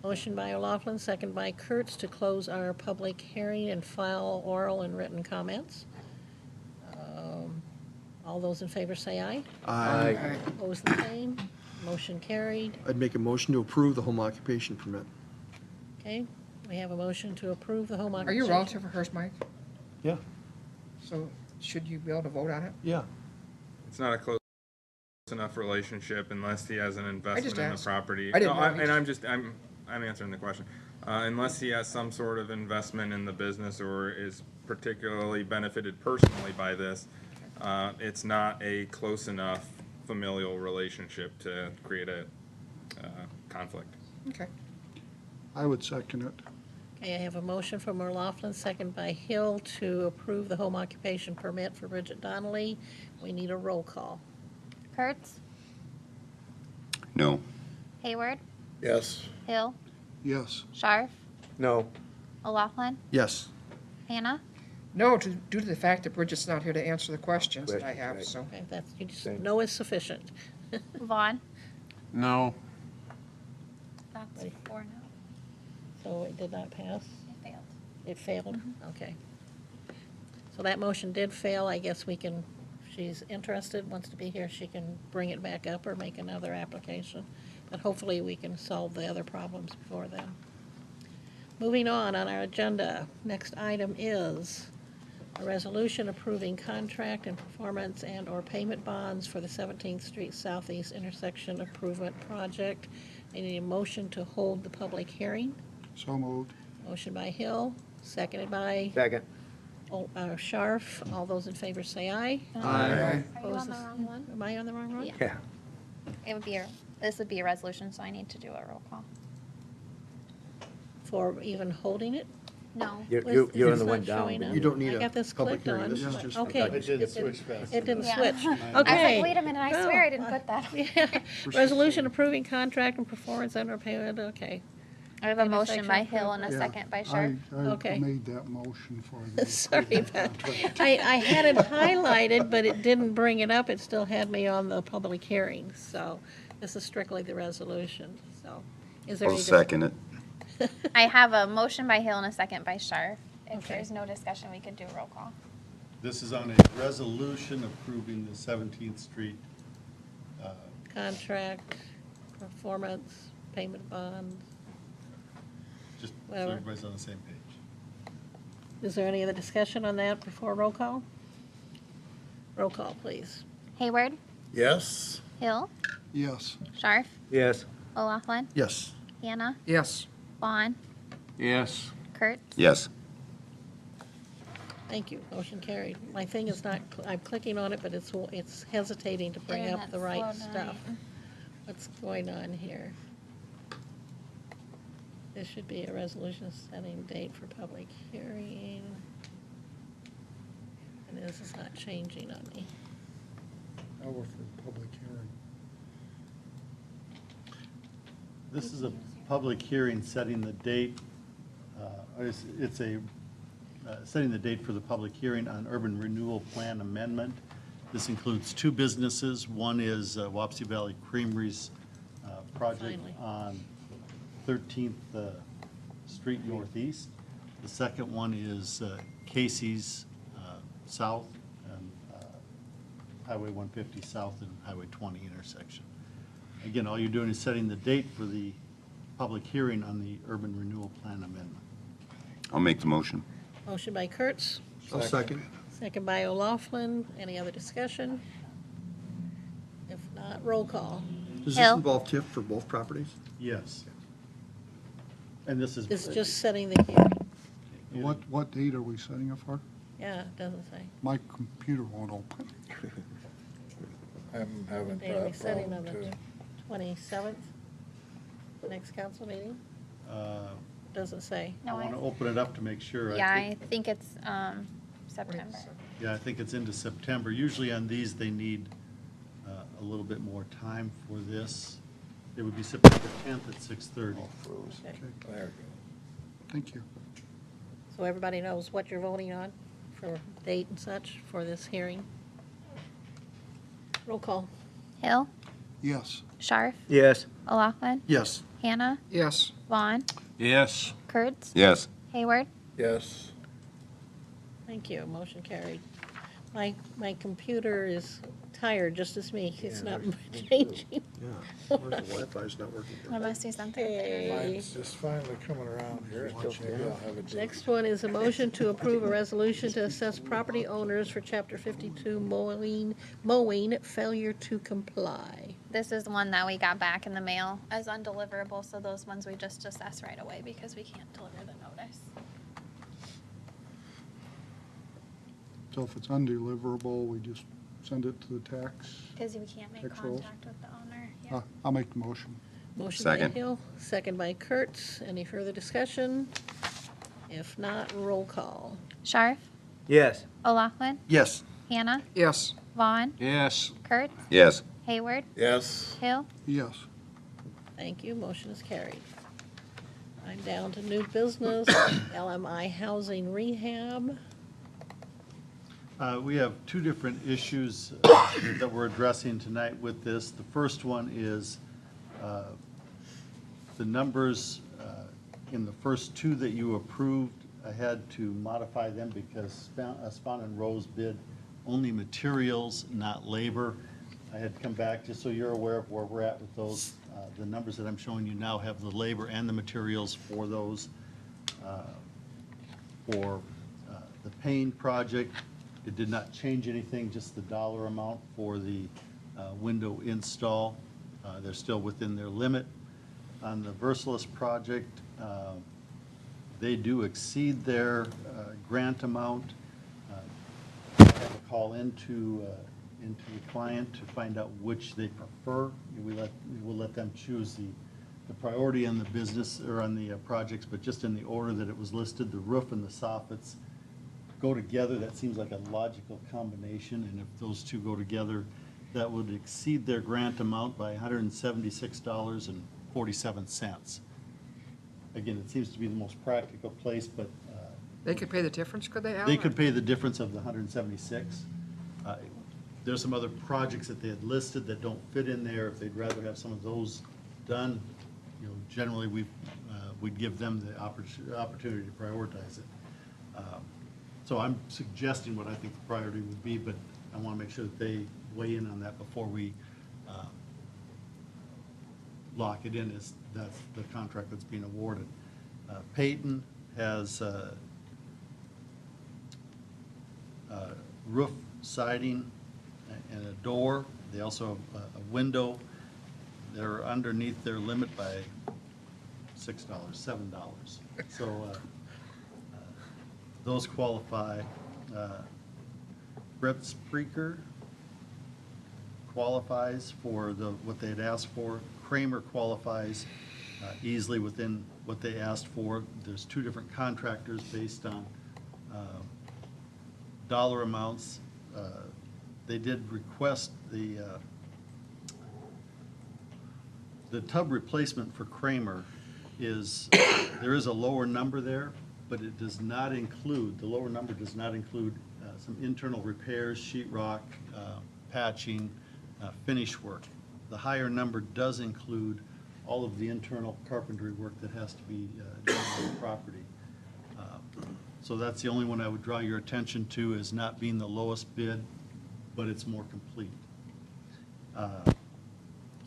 Motion by O'Laughlin, second by Kurtz to close our public hearing and file oral and written comments. All those in favor say aye. Aye. Opposed, the same. Motion carried. I'd make a motion to approve the home occupation permit. Okay, we have a motion to approve the home Are occupation. you a relative of hers, Mike? Yeah. So should you be able to vote on it? Yeah. It's not a close enough relationship unless he has an investment in the asked. property. I didn't No, know. and I'm answering the question. Unless he has some sort of investment in the business or is particularly benefited personally by this, it's not a close enough familial relationship to create a conflict. Okay. I would second it. Okay, I have a motion from O'Laughlin, second by Hill to approve the home occupation permit for Bridget Donnelly. We need a roll call. Kurtz, No. Hayward, Yes. Hill, Yes. Scharf, No. O'Laughlin, Yes. Hannah. No, due to the fact that Bridget's not here to answer the questions that I Right, have, right. so. Okay, that's, you just, Same. no is sufficient. Vaughn. No. That's 4 no. So it did not pass? It failed. It failed? Okay. So that motion did fail. I guess we can, if she's interested, wants to be here, she can bring it back up or make another application. But hopefully we can solve the other problems before then. Moving on our agenda, next item is a resolution approving contract and performance and/or payment bonds for the 17th Street Southeast Intersection Improvement Project. I need a motion to hold the public hearing. So moved. Motion by Hill, seconded by Second. Scharf. All those in favor say aye. Aye. Are you Opposed, on the wrong one? Am I on the wrong one? Yeah. Yeah. It would be this would be a resolution, so I need to do a roll call. For even holding it? No. You're It's on the not one down. showing but up. You don't need I a got this public clicked hearing. on. This is just- Okay. It didn't switch fast. It didn't Yeah. switch. I was Okay. like, wait a minute, I swear I didn't put that. Yeah. Resolution approving contract and performance under payment, okay. I have a motion by Hill and a Yeah, second by Scharf. I Okay. made that motion for the. Sorry about, I had it highlighted, but it didn't bring it up. It still had me on the public hearing. So this is strictly the resolution, so. Is there I'll any? second it. I have a motion by Hill and a second by Scharf. If Okay. there's no discussion, we could do a roll call. This is on a resolution approving the 17th Street. Contract, performance, payment bonds. Just so Whatever. everybody's on the same page. Is there any other discussion on that before roll call? Roll call, please. Hayward, Yes. Hill, Yes. Scharf, Yes. O'Laughlin, Yes. Hannah, Yes. Vaughn, Yes. Kurtz. Yes. Thank you, motion carried. My thing is not, I'm clicking on it, but it's hesitating to bring up the right Internet's slow stuff. tonight. What's going on here? This should be a resolution setting date for public hearing. And this is not changing on me. Over for public hearing. This is a public hearing setting the date, it's a, setting the date for the public hearing on urban renewal plan amendment. This includes 2 businesses. One is Wapsie Valley Creamery's project Finally. on 13th Street Northeast. The second one is Casey's South and Highway 150 South and Highway 20 intersection. Again, all you're doing is setting the date for the public hearing on the urban renewal plan amendment. I'll make the motion. Motion by Kurtz, I'll second. second by O'Laughlin. Any other discussion? If not, roll call. Does this Hill. involve TIF for both properties? Yes. And this is. It's just setting the hearing. What date are we setting it for? Yeah, it doesn't say. My computer won't open. I'm having Date are we that setting on problem the too. 27th? The next council meeting? Doesn't say. I No, want to I, open it up to make sure. yeah, I think it's September. Yeah, I think it's into September. Usually on these, they need a little bit more time for this. It would be September 10th at 6:30. Okay. There we go. Thank you. So everybody knows what you're voting on for date and such for this hearing. Roll call. Hill, Yes. Scharf, Yes. O'Laughlin, Yes. Hannah, Yes. Vaughn, Yes. Kurtz, Yes. Hayward. Yes, Thank you. Motion carried. My computer is tired, just as me. It's not changing. Yeah. The Wi-Fi's not working. I must do something. with the Okay. internet. mine's just finally coming around here. Maybe I'll have a Next one is a motion to approve a resolution to assess property owners for Chapter 52 mowing failure to comply. This is one that we got back in the mail as undeliverable, so those ones we just assess right away because we can't deliver the notice. So if it's undeliverable, we just send it to the tax? Because we can't make Tax rolls? contact with the owner. Yeah. I'll make the motion. Motion by Second. Hill, second by Kurtz. Any further discussion? If not, roll call. Scharf, Yes. O'Laughlin, Yes. Hannah, Yes. Vaughn, Yes. Kurtz, Yes. Hayward, yes, Hill. Yes. Thank you. Motion is carried. I'm down to new business, LMI Housing Rehab. We have two different issues that we're addressing tonight with this. The first one is the numbers in the first two that you approved. I had to modify them because Spahn and Rose bid only materials, not labor. I had to come back, just so you're aware of where we're at with those. The numbers that I'm showing you now have the labor and the materials for those. For the Payne project, it did not change anything, just the dollar amount for the window install. They're still within their limit. On the Versalis project, they do exceed their grant amount. I have a call into the client to find out which they prefer. We'll let them choose the priority on the business, or on the projects, but just in the order that it was listed, the roof and the soffits go together. That seems like a logical combination, and if those two go together, that would exceed their grant amount by $176.47. Again, it seems to be the most practical place, but They could pay the difference, could they, Al? they could pay the difference of the 176. There's some other projects that they had listed that don't fit in there. If they'd rather have some of those done, generally we'd give them the opportunity to prioritize it. So I'm suggesting what I think the priority would be, but I want to make sure that they weigh in on that before we lock it in, as that's the contract that's being awarded. Peyton has roof siding and a door. They also have a window. They're underneath their limit by $6, $7. So those qualify. Brett Spreaker qualifies for what they had asked for. Kramer qualifies easily within what they asked for. There's two different contractors based on dollar amounts. They did request the tub replacement for Kramer is, there is a lower number there, but it does not include, the lower number does not include some internal repairs, sheetrock, patching, finish work. The higher number does include all of the internal carpentry work that has to be done on the property. So that's the only one I would draw your attention to as not being the lowest bid, but it's more complete.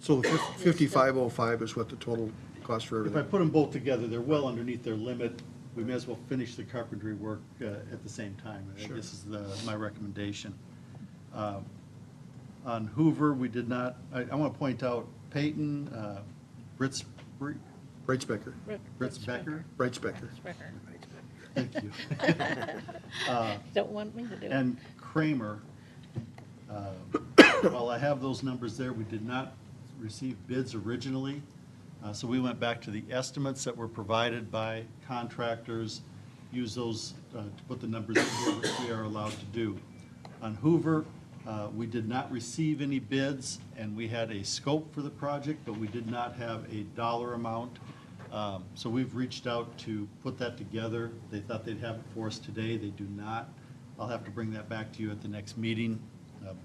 So the 5505 is what the total cost for If I everything? put them both together, they're well underneath their limit. We may as well finish the carpentry work at the same time. I think this is my recommendation. On Hoover, we did not, I want to point out Peyton, Brits Breitspecker. Becker. Breitspecker. Thank you. Don't want me to do it. And Kramer, while I have those numbers there, we did not receive bids originally. So we went back to the estimates that were provided by contractors, use those to put the numbers in here, which we are allowed to do. On Hoover, we did not receive any bids, and we had a scope for the project, but we did not have a dollar amount. So we've reached out to put that together. They thought they'd have it for us today. They do not. I'll have to bring that back to you at the next meeting.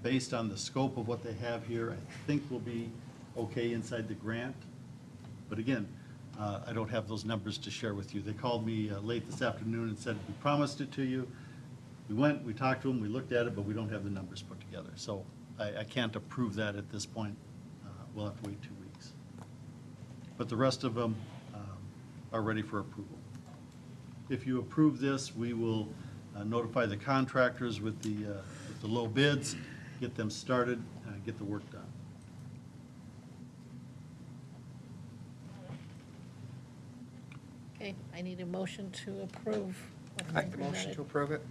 Based on the scope of what they have here, I think we'll be okay inside the grant. But again, I don't have those numbers to share with you. They called me late this afternoon and said, we promised it to you. We went, we talked to them, we looked at it, but we don't have the numbers put together. So I can't approve that at this point. We'll have to wait 2 weeks. But the rest of them are ready for approval. If you approve this, we will notify the contractors with the low bids, get them started, get the work done. Okay, I need a motion to approve. what's I- been Motion presented. to approve it?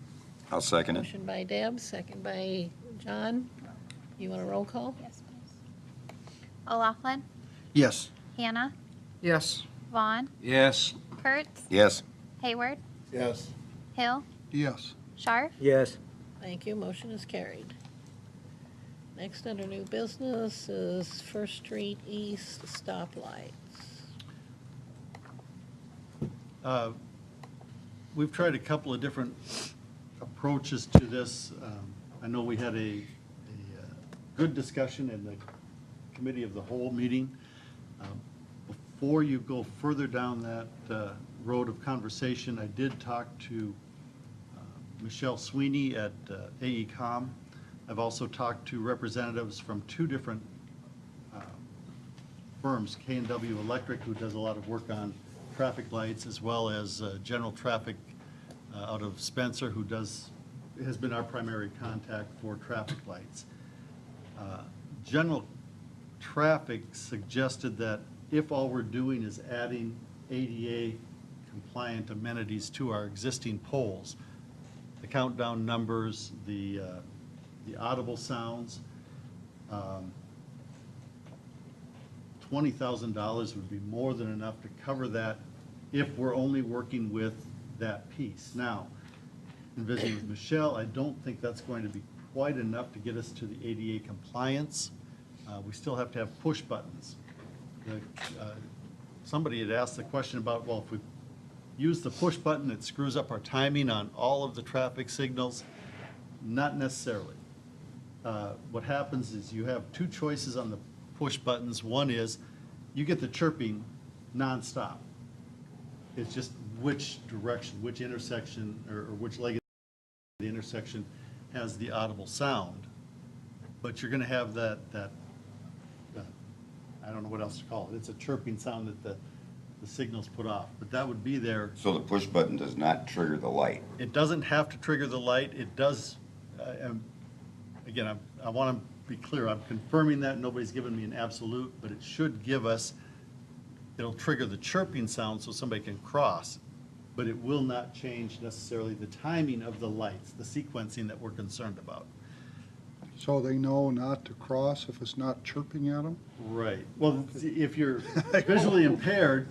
I'll second it. Motion by Deb, second by John. You want a roll call? Yes, please. O'Laughlin, Yes. Hannah, Yes. Vaughn, Yes. Kurtz, Yes. Hayward, Yes. Hill, Yes. Scharf. Yes. Thank you, motion is carried. Next under new business is First Street East stoplights. We've tried a couple of different approaches to this. I know we had a good discussion in the committee of the whole meeting. Before you go further down that road of conversation, I did talk to Michelle Sweeney at AECom. I've also talked to representatives from two different firms, K&W Electric, who does a lot of work on traffic lights, as well as General Traffic out of Spencer, who has been our primary contact for traffic lights. General Traffic suggested that if all we're doing is adding ADA compliant amenities to our existing poles, the countdown numbers, the audible sounds, $20,000 would be more than enough to cover that if we're only working with that piece. Now, in visiting with Michelle, I don't think that's going to be quite enough to get us to the ADA compliance. We still have to have push buttons. Somebody had asked the question about, well, if we use the push button, it screws up our timing on all of the traffic signals. Not necessarily. What happens is you have two choices on the push buttons. One is you get the chirping nonstop. It's just which direction, which intersection, or which leg of the intersection has the audible sound. But you're going to have that I don't know what else to call it. It's a chirping sound that the signals put off. But that would be there. So the push button does not trigger the light. It doesn't have to trigger the light. It does, again, I want to be clear. I'm confirming that. Nobody's given me an absolute, but it should give us, it'll trigger the chirping sound so somebody can cross. But it will not change necessarily the timing of the lights, the sequencing that we're concerned about. So they know not to cross if it's not chirping at them? Right. Well, if you're visually impaired,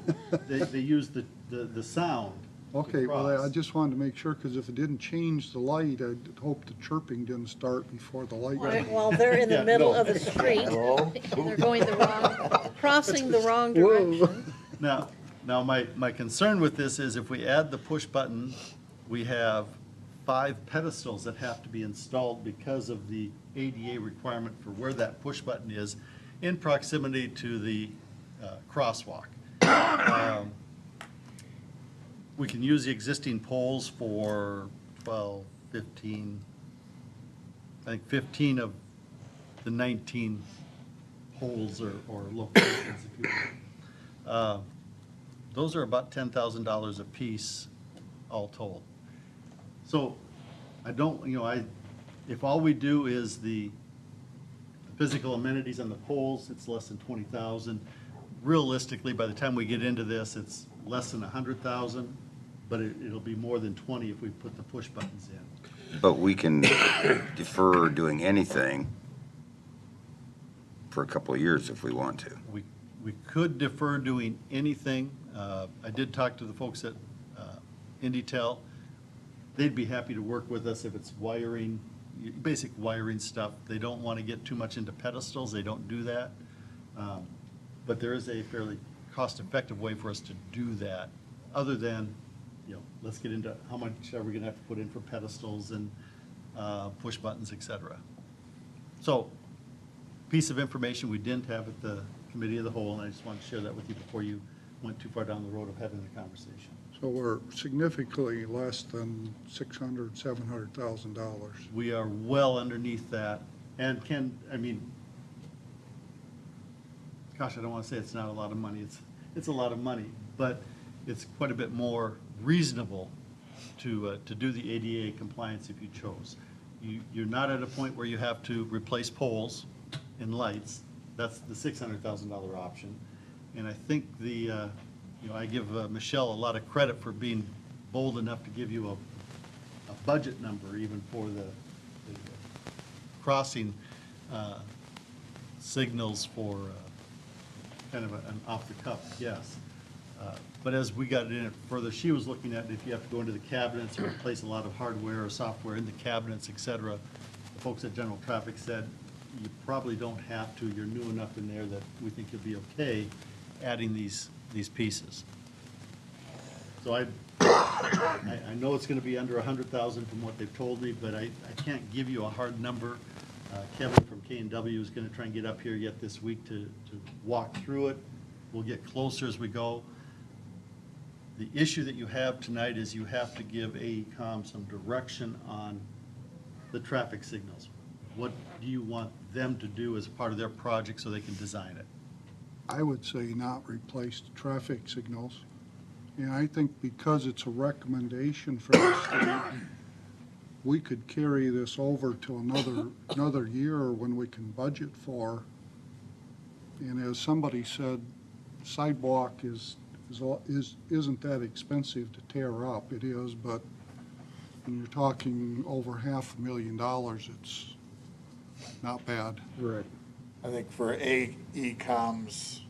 they use the sound. Okay, well, I just wanted to make sure, because if it didn't change the light, I'd hope the chirping didn't start before the light. While they're in the Yeah, middle no. of the street, they're going crossing the wrong direction. Now, my concern with this is if we add the push button, we have 5 pedestals that have to be installed because of the ADA requirement for where that push button is in proximity to the crosswalk. We can use the existing poles for 12, 15, I think 15 of the 19 poles or locations, if you will. Those are about $10,000 a piece, all told. So I don't, if all we do is the physical amenities on the poles, it's less than 20,000. Realistically, by the time we get into this, it's less than 100,000, but it'll be more than 20 if we put the push buttons in. But we can defer doing anything for a couple of years if we want to. We could defer doing anything. I did talk to the folks at Indytel. They'd be happy to work with us if it's wiring, basic wiring stuff. They don't want to get too much into pedestals. They don't do that. But there is a fairly cost-effective way for us to do that, other than, let's get into how much are we going to have to put in for pedestals and push buttons, et cetera. So, piece of information we didn't have at the committee of the whole, and I just wanted to share that with you before you went too far down the road of having the conversation. So we're significantly less than $600,000, $700,000. We are well underneath that, and gosh, I don't want to say it's not a lot of money. It's a lot of money, but it's quite a bit more reasonable to do the ADA compliance if you chose. You're not at a point where you have to replace poles and lights. That's the $600,000 option. And I think I give Michelle a lot of credit for being bold enough to give you a budget number even for the crossing signals for kind of an off-the-cuff guess. But as we got in it further, she was looking at if you have to go into the cabinets or replace a lot of hardware or software in the cabinets, et cetera. The folks at General Traffic said you probably don't have to. You're new enough in there that we think you'll be okay adding these pieces. So I know it's going to be under 100,000 from what they've told me, but I can't give you a hard number. Kevin from K&W is going to try and get up here yet this week to walk through it. We'll get closer as we go. The issue that you have tonight is you have to give AECom some direction on the traffic signals. What do you want them to do as part of their project so they can design it? I would say not replace the traffic signals. And I think because it's a recommendation for the state, we could carry this over to another year when we can budget for. And as somebody said, sidewalk isn't that expensive to tear up. It is, but when you're talking over $500,000, it's not bad. Right. I think for AECom's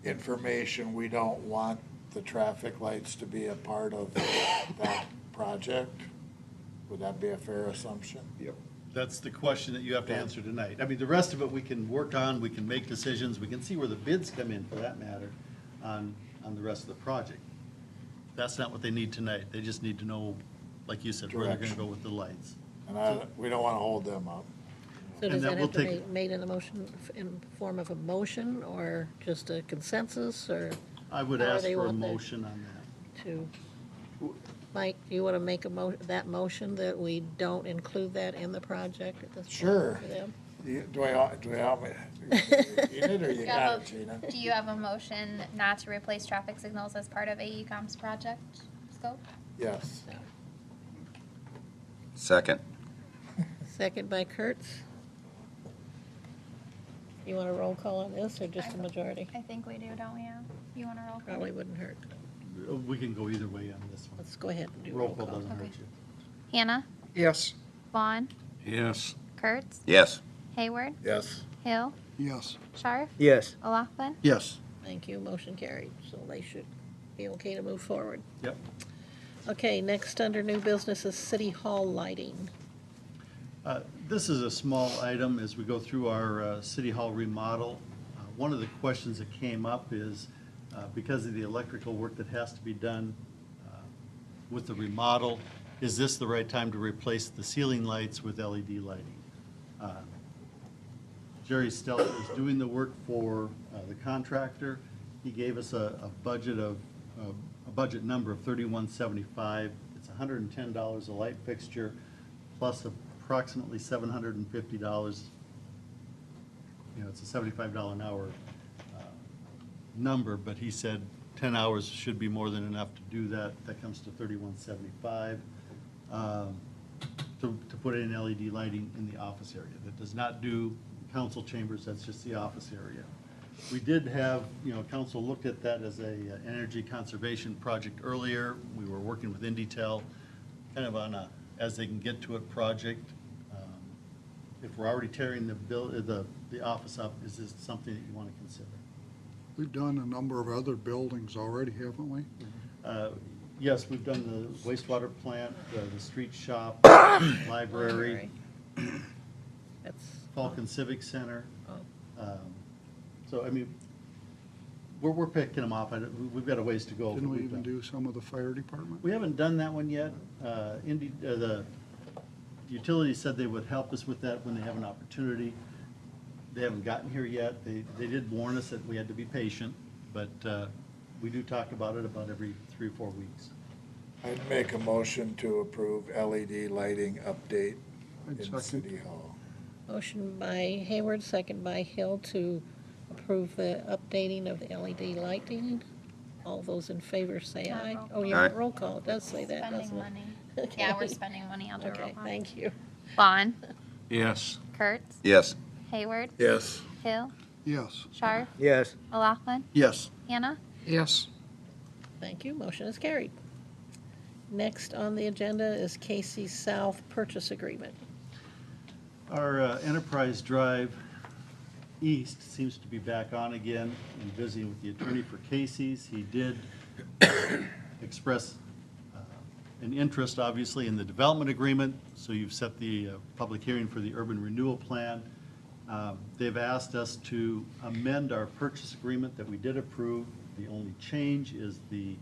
information, we don't want the traffic lights to be a part of that project. Would that be a fair assumption? Yep. That's the question that you have to answer tonight. I mean, the rest of it we can work on, we can make decisions, we can see where the bids come in, for that matter, on the rest of the project. That's not what they need tonight. They just need to know, like you said, where they're gonna go with the lights. And we don't want to hold them up. So does And that that have to will be take- made in a motion, in form of a motion, or just a consensus, or? I would how ask they for a want the- motion on that. To, Mike, do you want to make that motion that we don't include that in the project at this point? Sure. For them? Do I want me to read it, or you got it, Gina? Do you have a motion not to replace traffic signals as part of AECom's project scope? Yes. Second. Second by Kurtz. You want a roll call on this, or just a majority? I think we do, don't we? You want to roll call? Probably wouldn't hurt. We can go either way on this one. Let's go ahead and do Roll roll call call. doesn't hurt you. Hannah, Yes. Vaughn, Yes. Kurtz, Yes. Hayward, Yes. Hill, Yes. Scharf, Yes. O'Laughlin. Yes. Thank you, motion carried, so they should be okay to move forward. Yep. Okay, next under new business is City Hall lighting. This is a small item as we go through our City Hall remodel. One of the questions that came up is, because of the electrical work that has to be done with the remodel, is this the right time to replace the ceiling lights with LED lighting? Jerry Stella is doing the work for the contractor, He gave us a budget of, a budget number of $3175. It's $110 a light fixture, plus approximately $750. You know, it's a $75 an hour number, but he said 10 hours should be more than enough to do that. That comes to $3175. To put in LED lighting in the office area. That does not do council chambers, that's just the office area. We did have, you know, council looked at that as a energy conservation project earlier. We were working with Indytel, kind of on a as they can get to it project. If we're already tearing the office up, is this something that you want to consider? We've done a number of other buildings already, haven't we? Yes, we've done the wastewater plant, the street shop, library, That's, Falcon Civic Center. oh, So, I mean, we're picking them off. We've got a ways to go. Didn't we even do some of the fire department? We haven't done that one yet. The utilities said they would help us with that when they have an opportunity. They haven't gotten here yet. They did warn us that we had to be patient, but we do talk about it about every 3 or 4 weeks. I'd make a motion to approve LED lighting update I'd in second. City Hall. motion by Hayward, second by Hill to approve the updating of the LED lighting. All those in favor say Not aye. roll Oh, call. yeah, Aye. roll call, it does say that, Spending doesn't it? money. Okay. Yeah, we're spending money. I'll do a roll Okay, call. thank you. Vaughn, Yes. Kurtz, Yes. Hayward, Yes. Hill, Yes. Sharp, Yes. McLaughlin, Yes. Hannah. Yes. Thank you, motion is carried. Next on the agenda is Casey South Purchase Agreement. Our Enterprise Drive East seems to be back on again and visiting with the attorney for Casey's. He did express an interest, obviously, in the development agreement, so you've set the public hearing for the urban renewal plan. They've asked us to amend our purchase agreement that we did approve. The only change is the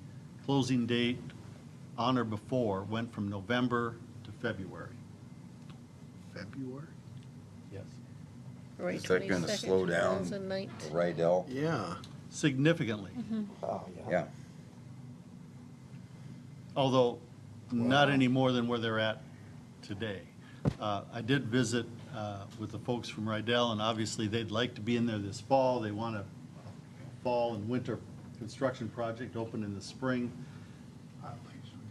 closing date on or before went from November to February. February? Yes. February Is that gonna 22nd, slow down 2019. Rydell? Yeah. Significantly. Oh, Yeah. Although not any more than where they're at today. I did visit with the folks from Rydell, and obviously they'd like to be in there this fall. They want a fall and winter construction project open in the spring.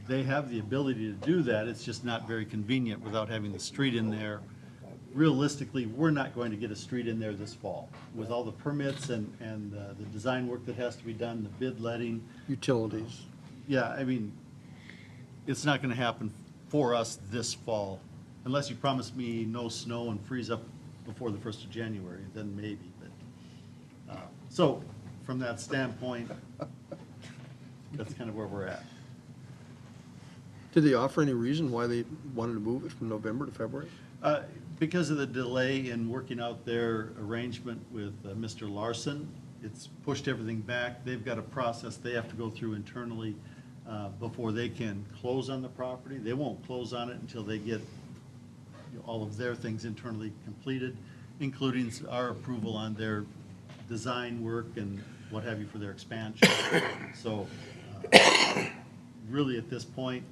They have the ability to do that, it's just not very convenient without having the street in there. Realistically, we're not going to get a street in there this fall. With all the permits and the design work that has to be done, the bid letting, Utilities. yeah, I mean, it's not gonna happen for us this fall, unless you promise me no snow and freeze up before the 1st of January, then maybe, but, so, from that standpoint, that's kind of where we're at. Did they offer any reason why they wanted to move it from November to February? Because of the delay in working out their arrangement with Mr. Larson, it's pushed everything back. They've got a process they have to go through internally before they can close on the property. They won't close on it until they get all of their things internally completed, including our approval on their design work and what have you for their expansion. So really, at this point,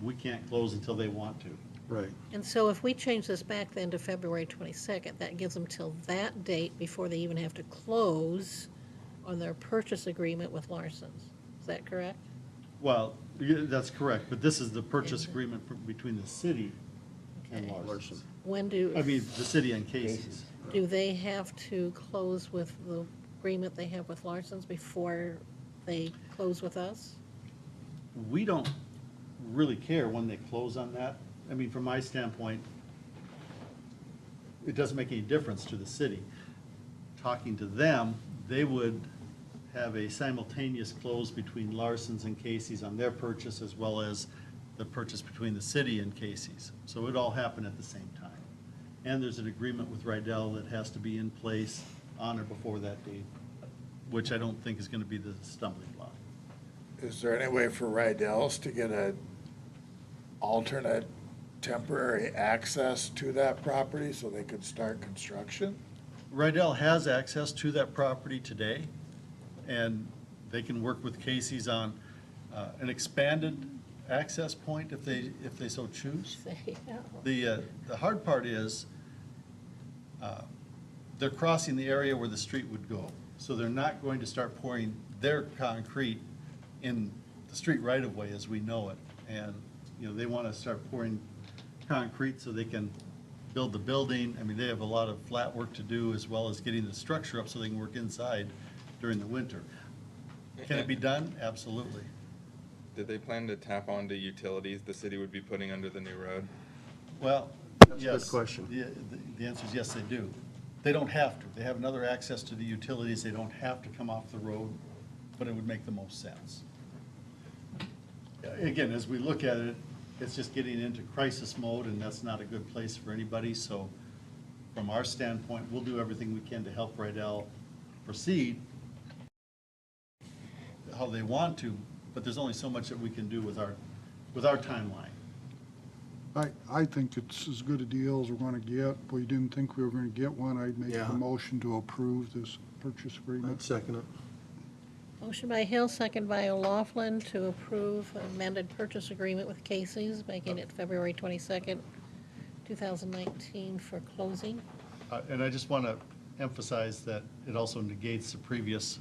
we can't close until they want to. Right. And so if we change this back then to February 22nd, that gives them till that date before they even have to close on their purchase agreement with Larson's. Is that correct? Well, that's correct, but this is the purchase agreement between the city and Larson. When do, I mean, the city and Casey's. do they have to close with the agreement they have with Larson's before they close with us? We don't really care when they close on that. I mean, from my standpoint, it doesn't make any difference to the city. Talking to them, they would have a simultaneous close between Larson's and Casey's on their purchase, as well as the purchase between the city and Casey's. So it all happened at the same time. And there's an agreement with Rydell that has to be in place on or before that date, which I don't think is gonna be the stumbling block. Is there any way for Rydell's to get a alternate temporary access to that property so they could start construction? Rydell has access to that property today, and they can work with Casey's on an expanded access point if they so choose. Say, no. The hard part is, they're crossing the area where the street would go. So they're not going to start pouring their concrete in the street right of way as we know it. And, you know, they want to start pouring concrete so they can build the building. I mean, they have a lot of flat work to do as well as getting the structure up so they can work inside during the winter. Can it be done? Absolutely. Did they plan to tap onto utilities the city would be putting under the new road? Well, That's a yes. good question. The answer is yes, they do. They don't have to. They have another access to the utilities. They don't have to come off the road, but it would make the most sense. Again, as we look at it, it's just getting into crisis mode, and that's not a good place for anybody. So from our standpoint, we'll do everything we can to help Rydell proceed how they want to, but there's only so much that we can do with our timeline. I think it's as good a deal as we're going to get. If we didn't think we were going to get one, I'd make Yeah. a motion to approve this purchase agreement. I'd second it. Motion by Hill, second by O'Laughlin to approve amended purchase agreement with Casey's, making it February 22nd, 2019 for closing. And I just want to emphasize that it also negates the previous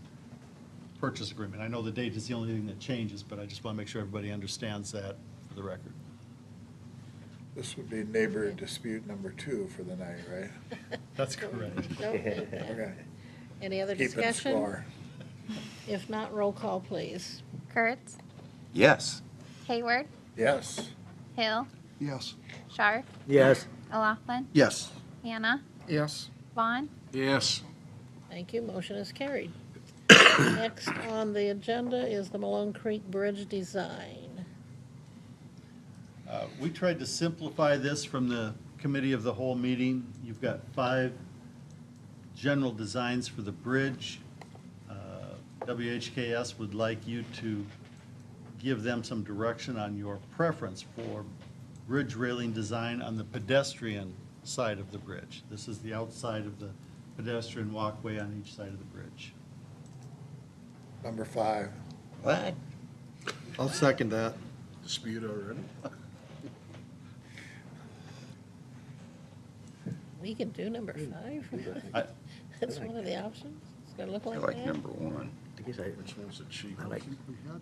purchase agreement. I know the date is the only thing that changes, but I just want to make sure everybody understands that for the record. This would be neighbor dispute number 2 for the night, right? That's correct. Nope. Okay. Any other Keeping discussion? score. If not, roll call, please. Kurtz, Yes. Hayward, Yes. Hill, Yes. Scharf, Yes. O'Laughlin, Yes. Hannah, Yes. Vaughn. Yes. Thank you, motion is carried. Next on the agenda is the Malone Creek Bridge design. We tried to simplify this from the committee of the whole meeting. You've got 5 general designs for the bridge. WHKS would like you to give them some direction on your preference for bridge railing design on the pedestrian side of the bridge. This is the outside of the pedestrian walkway on each side of the bridge. Number 5. What? I'll second that. Dispute already? We can do number 5? I- That's one of the options? It's gonna look I like like that? number 1. I guess Which one's the I cheapest? like. We had 5.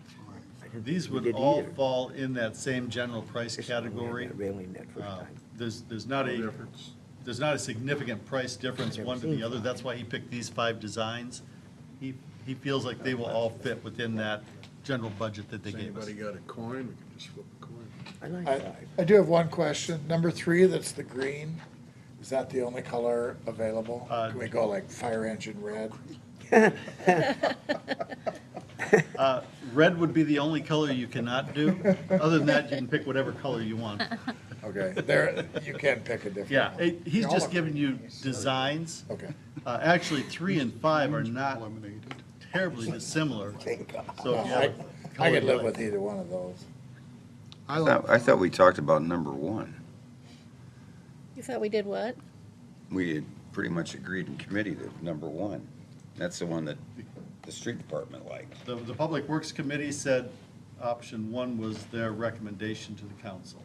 I didn't These think we would did all either. fall in that same general price This one we had category. that railing that first time. There's not No a, difference. there's not a significant price difference I've one to never the seen other. five. That's why he picked these 5 designs. He feels like they will all fit within that general budget that they Has gave us. anybody got a coin? We can just flip a coin. I like I 5. I do have one question. Number 3, that's the green. Is that the only color available? Can we go like fire engine red? Red would be the only color you cannot do. Other than that, you can pick whatever color you want. Okay, there, you can pick a different Yeah, one. he's just giving you designs. Okay. Actually, 3 and 5 are not Eliminated. terribly dissimilar. Thank God. So if you have a I color could you live like- with either one of those. I thought we talked about number 1. You thought we did what? We had pretty much agreed in committee that number 1. That's the one that the street department liked. The Public Works Committee said option 1 was their recommendation to the council.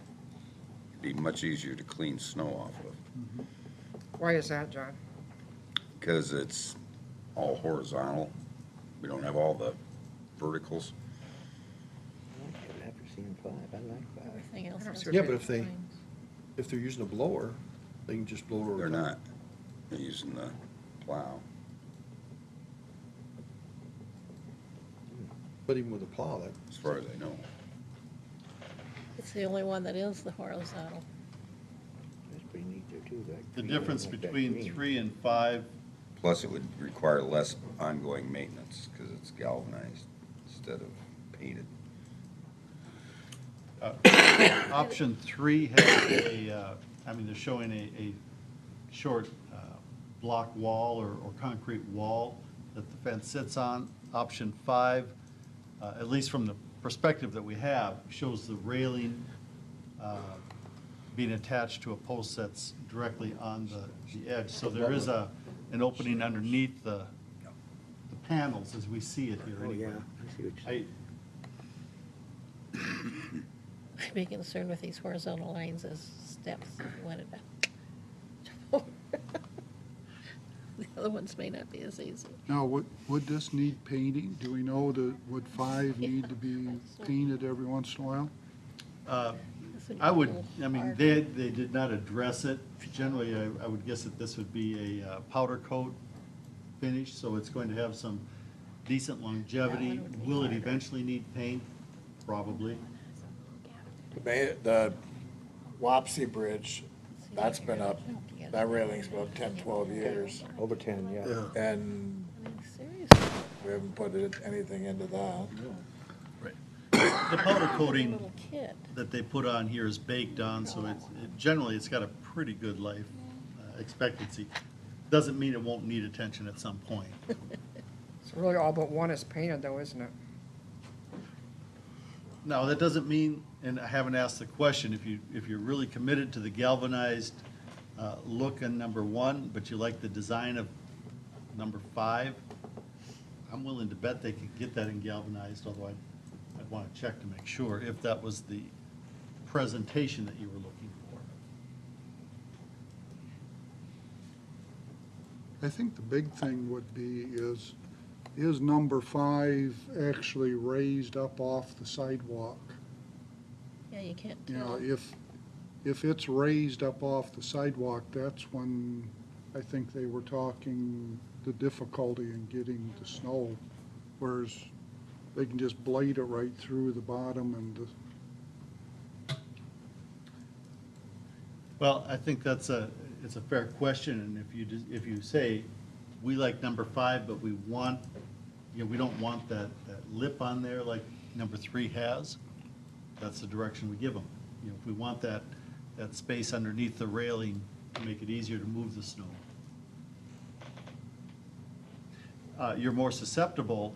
It'd be much easier to clean snow off of, Why is that, John? because it's all horizontal. We don't have all the verticals. I've never seen 5. I like 5. Everything else I don't has see what Yeah, they- but if they're using a blower, they can just blow it over. They're top. not. They're using the plow. But even with a plow, that, As far as I know. It's the only one that is the horizontal. That's pretty neat there too. that The green, I difference like that between green. 3 and 5, Plus, it would require less ongoing maintenance because it's galvanized instead of painted. option 3 has they're showing a short block wall or concrete wall that the fence sits on. Option 5, at least from the perspective that we have, shows the railing being attached to a post that's directly on the edge. So there is a an opening underneath the panels as we see it here Oh, yeah, anyway. I see what you're saying. I'd be concerned with these horizontal lines as steps if you wanted to. The other ones may not be as easy. Now, would this need painting? Do we know would 5 need to be painted every once in a while? I would, I mean, they did not address it. Generally, I would guess that this would be a powder coat finish, so it's going to have some decent longevity. Will it eventually need paint? Probably. The Wapsie Bridge, that's been up, that railing's been up 10, 12 years. Over 10, yeah. And Seriously? we haven't put anything into that. The powder coating Little kid. that they put on here is baked on, so generally, it's got a pretty good life expectancy. Doesn't mean it won't need attention at some point. So really all but one is painted though, isn't it? No, that doesn't mean, and I haven't asked the question, if you're really committed to the galvanized look on number 1, but you like the design of number 5, I'm willing to bet they could get that in galvanized, although I'd want to check to make sure if that was the presentation that you were looking for. I think the big thing would be is number 5 actually raised up off the sidewalk? Yeah, you can't You know, tell. if it's raised up off the sidewalk, that's when I think they were talking the difficulty in getting the snow, whereas they can just blade it right through the bottom and Well, I think it's a fair question, and if you say, we like number 5, but we want, we don't want that lip on there like number 3 has, that's the direction we give them. If we want that space underneath the railing to make it easier to move the snow. You're more susceptible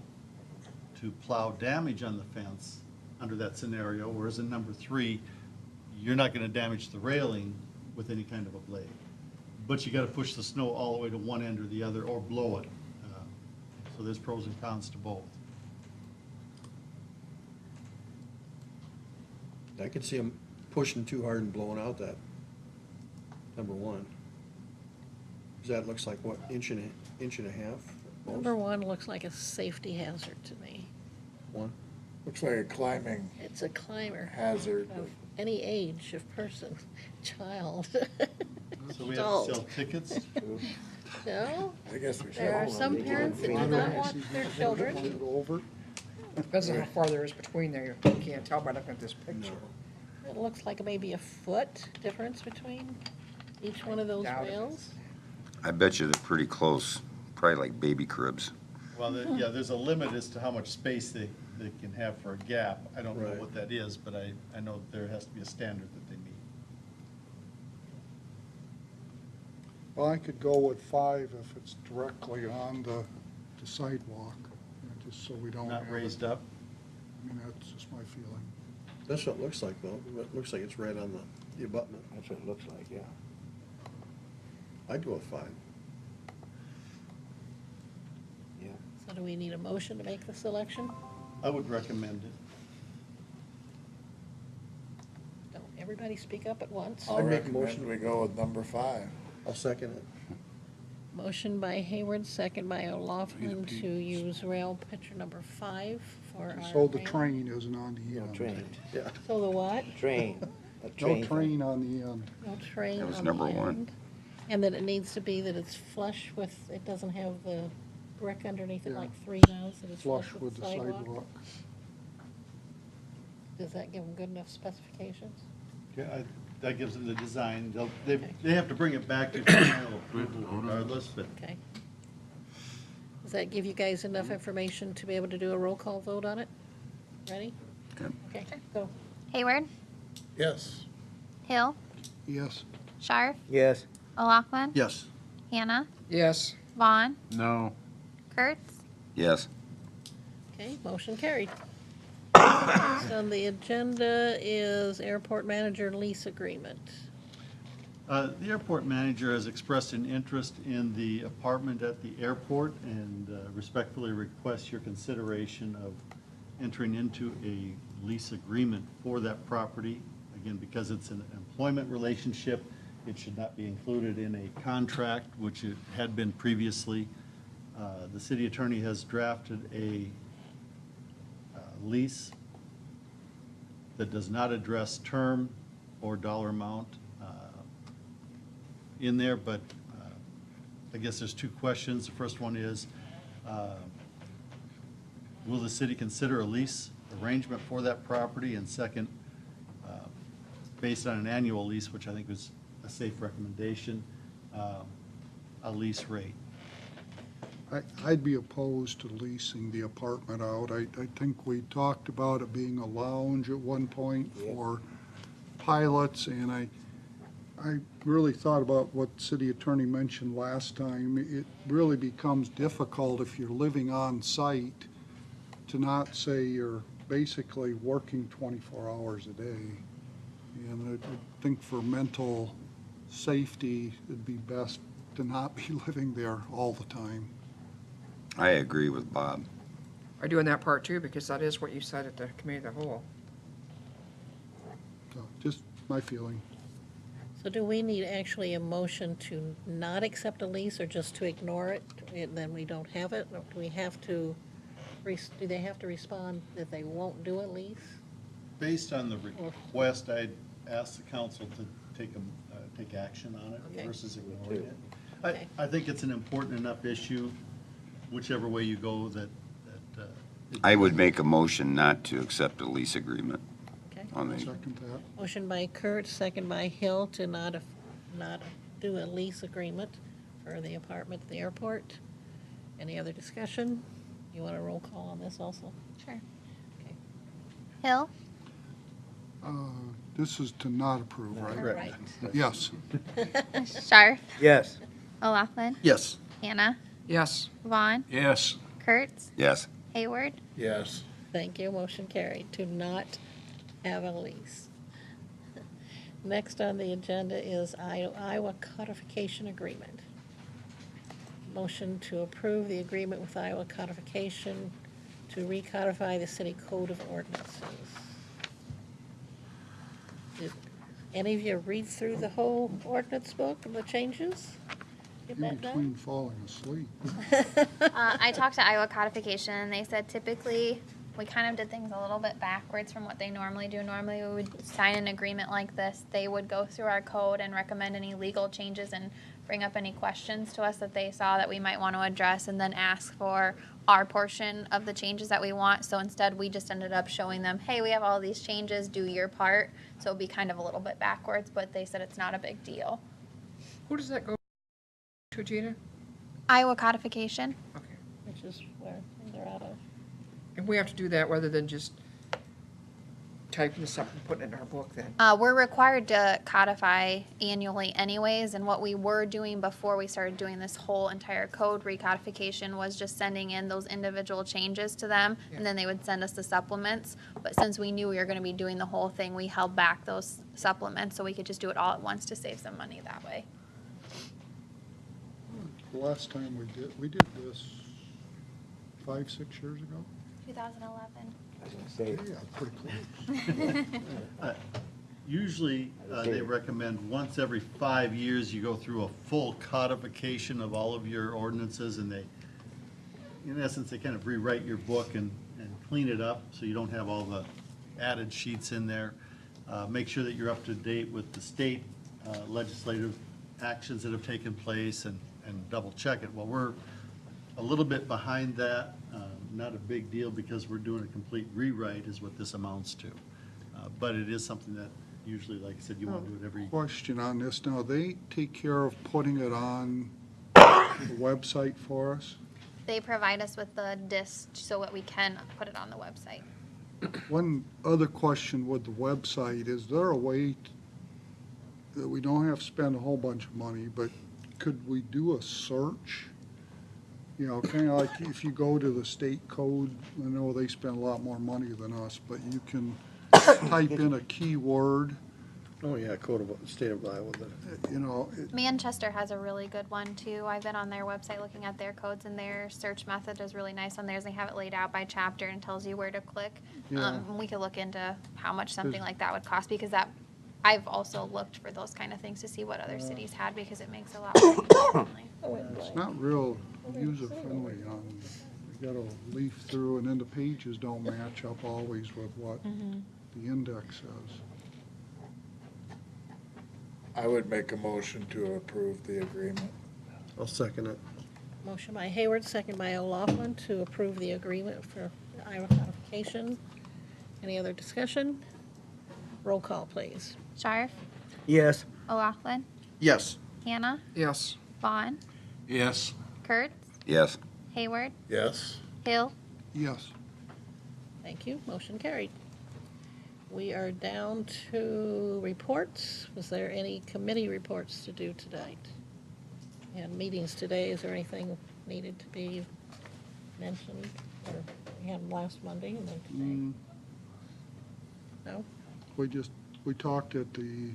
to plow damage on the fence under that scenario, whereas in number 3, you're not going to damage the railing with any kind of a blade. But you got to push the snow all the way to one end or the other, or blow it. So there's pros and cons to both. I could see them pushing too hard and blowing out that number 1. 'Cause that looks like, what, inch and a half? most? Number 1 looks like a safety hazard to me. 1? Looks like a climbing It's a climber hazard. of any age of person, child. So we have to sell tickets? No, I guess we should. there are some parents that do not want their children. over. Depends on how far there is between there. You can't tell by looking at this picture. It looks like maybe a foot difference between each one of those Doubt it. rails. I bet you they're pretty close, probably like baby cribs. Well, yeah, there's a limit as to how much space they can have for a gap. I don't know Right. what that is, but I know there has to be a standard that they meet. Well, I could go with 5 if it's directly on the sidewalk, just so we don't Not have raised it. up. I mean, that's just my feeling. That's what it looks like, though. It looks like it's right on the abutment. That's what it looks like, yeah. I'd go with 5. Yeah. So do we need a motion to make the selection? I would recommend it. Don't everybody speak up at once. I'll I'd make a recommend motion. we go with number 5. I'll second it. Motion by Hayward, second by O'Laughlin to use rail picture number 5 for our. So the rail. train isn't on the No end. train, Yeah. So the what? train. A No train on the end. No train That was on the number 1. end. And that it needs to be that it's flush with, it doesn't have the brick underneath it Yeah. like 3 does, that it's Flush with the sidewalk. Does that give them good enough specifications? Okay, that gives them the design. They have to bring it back to final approval regardless, but Okay. Does that give you guys enough information to be able to do a roll call vote on it? Ready? Yep. Okay, go. Hayward, Yes. Hill, Yes. Scharf, Yes. O'Loughlin, Yes. Hannah, Yes. Vaughn, No. Kurtz, Yes. Okay, motion carried. Next on the agenda is airport manager lease agreement. The airport manager has expressed an interest in the apartment at the airport and respectfully requests your consideration of entering into a lease agreement for that property. Again, because it's an employment relationship, it should not be included in a contract, which it had been previously. The city attorney has drafted a lease that does not address term or dollar amount in there, but I guess there's two questions. The first one is, will the city consider a lease arrangement for that property? And second, based on an annual lease, which I think was a safe recommendation, a lease rate. I'd be opposed to leasing the apartment out. I think we talked about it being a lounge at one point for pilots, and I really thought about what city attorney mentioned last time. It really becomes difficult if you're living on site to not say you're basically working 24 hours a day. And I think for mental safety, it'd be best to not be living there all the time. I agree with Bob. Are you doing that part too? Because that is what you said at the committee of the whole. So just my feeling. So do we need actually a motion to not accept a lease or just to ignore it, and then we don't have it? Or do we have to, do they have to respond that they won't do a lease? Based on the request, I'd ask the council to take action on it Okay. versus ignoring it. Okay. I think it's an important enough issue, whichever way you go, that. I would make a motion not to accept a lease agreement Okay. on the, Second that. Motion by Kurt, second by Hill to not do a lease agreement for the apartment at the airport. Any other discussion? You want a roll call on this also? Sure. Okay. Hill, This is to not approve, right? Right. Yes. Sharp, Yes. O'Laughlin, Yes. Hannah, Yes. Vaughn, Yes. Kurtz, yes. Hayward, Yes. Thank you. Motion carried to not have a lease. Next on the agenda is Iowa codification agreement. Motion to approve the agreement with Iowa codification to recodify the city code of ordinances. Did any of you read through the whole ordinance book and the changes? Get In that between done? falling asleep. I talked to Iowa Codification, and they said typically we kind of did things a little bit backwards from what they normally do. Normally, we would sign an agreement like this. They would go through our code and recommend any legal changes and bring up any questions to us that they saw that we might want to address, and then ask for our portion of the changes that we want. So instead, we just ended up showing them, hey, we have all these changes, do your part. So it'd be kind of a little bit backwards, but they said it's not a big deal. Who does that go to, Gina? Iowa Codification. Okay. Which is where they're out of. And we have to do that rather than just typing this up and putting it in our book then? We're required to codify annually anyways, and what we were doing before we started doing this whole entire code recodification was just sending in those individual changes to them, and then they would send us the supplements. But since we knew we were gonna be doing the whole thing, we held back those supplements so we could just do it all at once to save some money that way. The last time we did this 5, 6 years ago? 2011. I was gonna say, Yeah, pretty close. Usually, they recommend once every 5 years, you go through a full codification of all of your ordinances, and they, in essence, they kind of rewrite your book and clean it up, so you don't have all the added sheets in there. Make sure that you're up to date with the state legislative actions that have taken place, and double check it. Well, we're a little bit behind that, not a big deal, because we're doing a complete rewrite is what this amounts to. But it is something that usually, like I said, you want to do it every. Question on this now, they take care of putting it on the website for us? They provide us with the disc so that we can put it on the website. One other question with the website, is there a way that we don't have to spend a whole bunch of money, but could we do a search? You know, kind of like if you go to the state code, I know they spend a lot more money than us, but you can type in a keyword Oh, yeah, code of, state of Iowa, You know, Manchester has a really good one too. I've been on their website looking at their codes, and their search method is really nice on theirs. They have it laid out by chapter and tells you where to click. Yeah. We could look into how much something like that would cost, because I've also looked for those kind of things to see what other cities had, because it makes a lot more user-friendly. it's not real user-friendly. You gotta leaf through, and then the pages don't match up always with what the index says. I would make a motion to approve the agreement. I'll second it. Motion by Hayward, second by O'Laughlin to approve the agreement for Iowa codification. Any other discussion? Roll call, please. Sharf, Yes. O'Laughlin, Yes. Hannah, Yes. Vaughn, Yes. Kurtz, Yes. Hayward, Yes? Hill. Yes. Thank you, motion carried. We are down to reports. Was there any committee reports to do tonight? And meetings today, is there anything needed to be mentioned? Or we had them last Monday and then today? No? We talked at the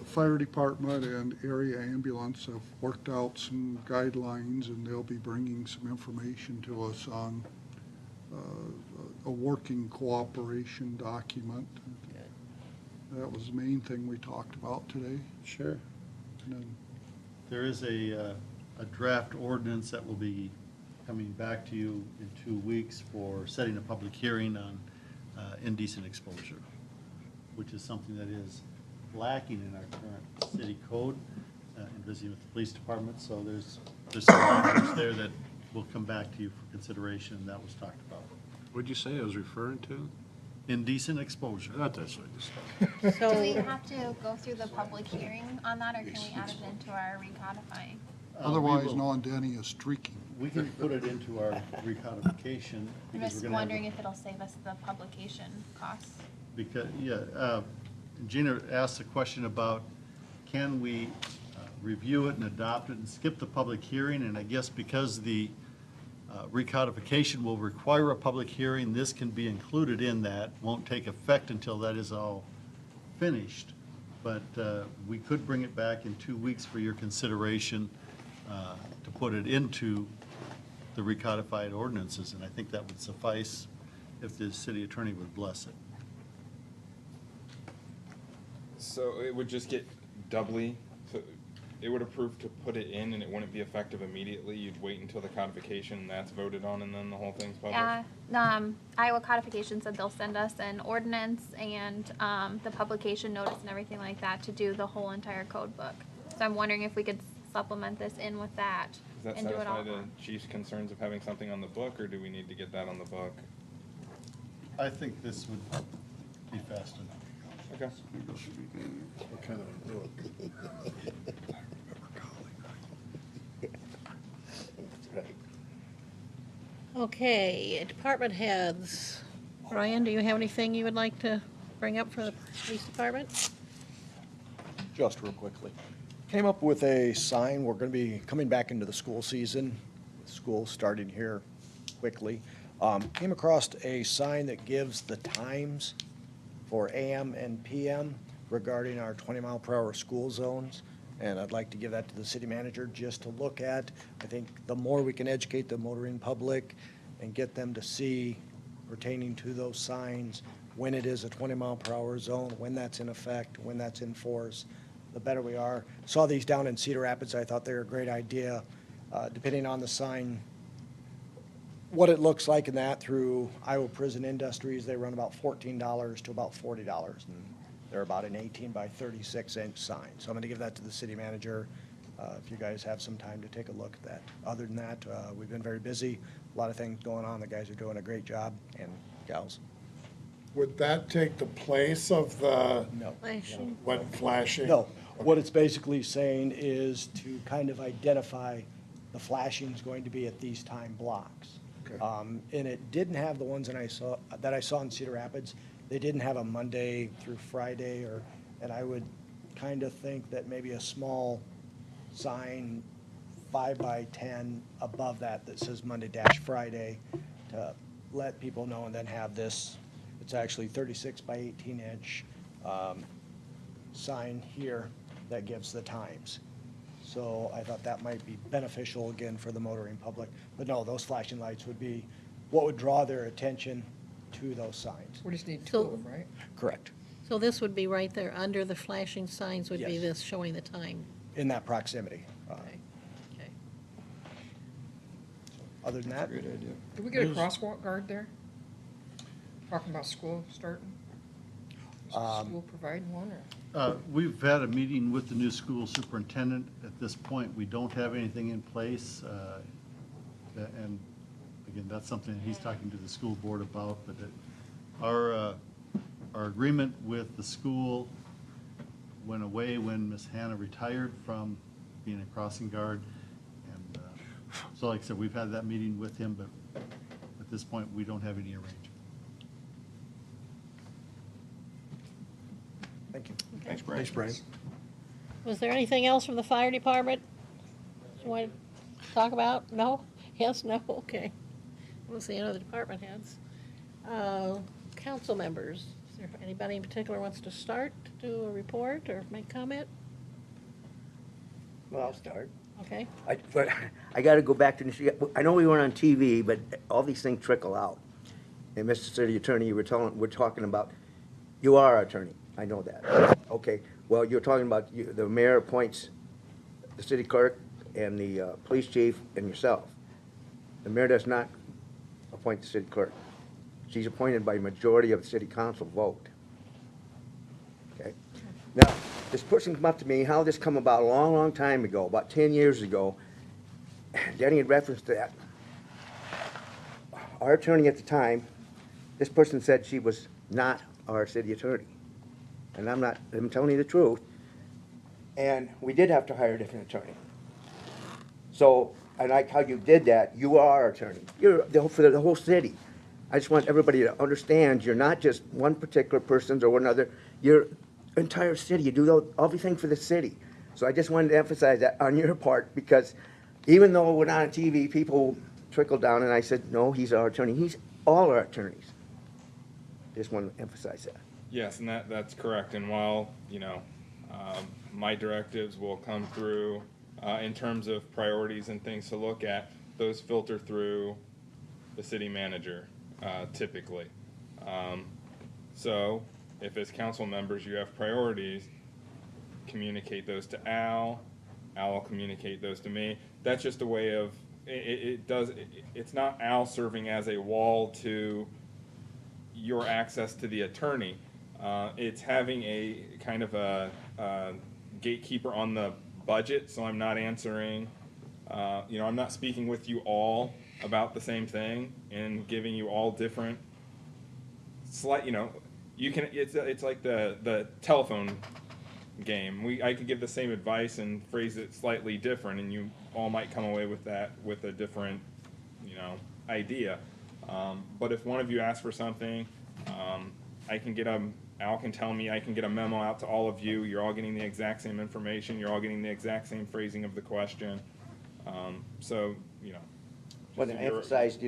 fire department, and area ambulance have worked out some guidelines, and they'll be bringing some information to us on a working cooperation document. That was the main thing we talked about today. Sure. And then There is a draft ordinance that will be coming back to you in 2 weeks for setting a public hearing on indecent exposure, which is something that is lacking in our current city code, in visiting with the police department. So there's some language there that will come back to you for consideration, and that was talked about. What'd you say I was referring to? Indecent exposure. That's what you said. Do we So, have to go through the public hearing on that, or can we add it into our recodifying? We otherwise will- known Denny as streaking. We can put it into our recodification. I'm because just we're gonna have wondering if it'll save us the publication costs. Because, Gina asked a question about, can we review it and adopt it and skip the public hearing? And I guess because the recodification will require a public hearing, this can be included in that, won't take effect until that is all finished. But we could bring it back in 2 weeks for your consideration to put it into the recodified ordinances, and I think that would suffice if the city attorney would bless it. So it would just get doubly, so it would approve to put it in and it wouldn't be effective immediately? You'd wait until the codification and that's voted on and then the whole thing's published? Iowa codification said they'll send us an ordinance and the publication notice and everything like that to do the whole entire code book. So I'm wondering if we could supplement this in with that Does that and do it all. satisfy the chief's concerns of having something on the book, or do we need to get that on the book? I think this would be fast enough. Okay. What kind of a book? okay, department heads. Ryan, do you have anything you would like to bring up for the police department? Just real quickly. Came up with a sign. We're going to be coming back into the school season, school starting here quickly. Came across a sign that gives the times for AM and PM regarding our 20-mile-per-hour school zones. And I'd like to give that to the city manager just to look at. I think the more we can educate the motoring public and get them to see pertaining to those signs, when it is a 20-mile-per-hour zone, when that's in effect, when that's in force, the better we are. Saw these down in Cedar Rapids. I thought they were a great idea. Depending on the sign, what it looks like in that through Iowa Prison Industries, they run about $14 to about $40. And they're about an 18 by 36-inch sign. So I'm going to give that to the city manager if you guys have some time to take a look at that. Other than that, we've been very busy. A lot of things going on. The guys are doing a great job, and gals. Would that take the place of the, No. Flashing. what flashing? No, what it's basically saying is to kind of identify the flashing's going to be at these time blocks. Okay. And it didn't have the ones that I saw in Cedar Rapids. They didn't have a Monday through Friday, and I would kind of think that maybe a small sign, 5 by 10 above that says Monday-Friday to let people know, and then have this. It's actually 36 by 18 inch sign here that gives the times. So I thought that might be beneficial again for the motoring public. But no, those flashing lights would be what would draw their attention to those signs. We just need two So- of them, right? Correct. So this would be right there, under the flashing signs would be Yes. this showing the time. In that proximity. Okay. Other than that, Did we get a crosswalk guard there? Talking about school starting? Is the school providing one, or? We've had a meeting with the new school superintendent. At this point, we don't have anything in place. And again, that's something that he's talking to the school board about, but our agreement with the school went away when Ms. Hannah retired from being a crossing guard. And so like I said, we've had that meeting with him, but at this point, we don't have any arrangement. thank you. Thanks, Brian. Was there anything else from the fire department you want to talk about? No? Yes, no? Okay. We'll see other department heads. Council members, is there anybody in particular wants to start to do a report or make comment? Well, I'll start. Okay. But I got to go back to the, I know we weren't on TV, but all these things trickle out. And Mr. City Attorney, we're talking about, you are our attorney, I know that. Okay, well, you're talking about, the mayor appoints the city clerk and the police chief and yourself. The mayor does not appoint the city clerk. She's appointed by majority of the city council vote. Okay? Now, this person come up to me, how this come about a long, long time ago, about 10 years ago. Denny had referenced that. Our attorney at the time, this person said she was not our city attorney. And I'm telling you the truth. And we did have to hire a different attorney. So, I like how you did that. You are our attorney. You're for the whole city. I just want everybody to understand, you're not just one particular person's or another. You're entire city. You do everything for the city. So I just wanted to emphasize that on your part, because even though we're not on TV, people trickle down, and I said, no, he's our attorney. He's all our attorneys. Just want to emphasize that. Yes, and that's correct. And while, my directives will come through in terms of priorities and things to look at, those filter through the city manager typically. So if as council members you have priorities, communicate those to Al. Al will communicate those to me. That's just a way of, it's not Al serving as a wall to your access to the attorney. It's having a kind of a gatekeeper on the budget, so I'm not answering, I'm not speaking with you all about the same thing and giving you all different slight, you can, it's like the telephone game. I could give the same advice and phrase it slightly different, and you all might come away with that with a different, idea. But if one of you asks for something, I can get Al can tell me, I can get a memo out to all of you. You're all getting the exact same information. You're all getting the exact same phrasing of the question. What I emphasized,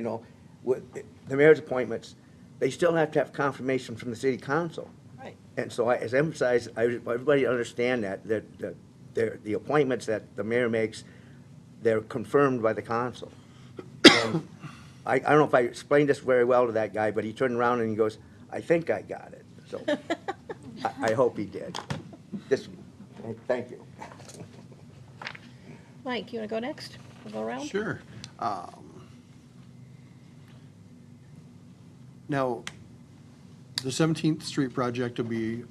with the mayor's appointments, they still have to have confirmation from the city council. Right. And so as emphasized, everybody understand that the appointments that the mayor makes, they're confirmed by the council. And I don't know if I explained this very well to that guy, but he turned around and he goes, I think I got it. So I hope he did. Thank you. Mike, you want to go next? We'll go around? Sure. Now, the 17th Street project will be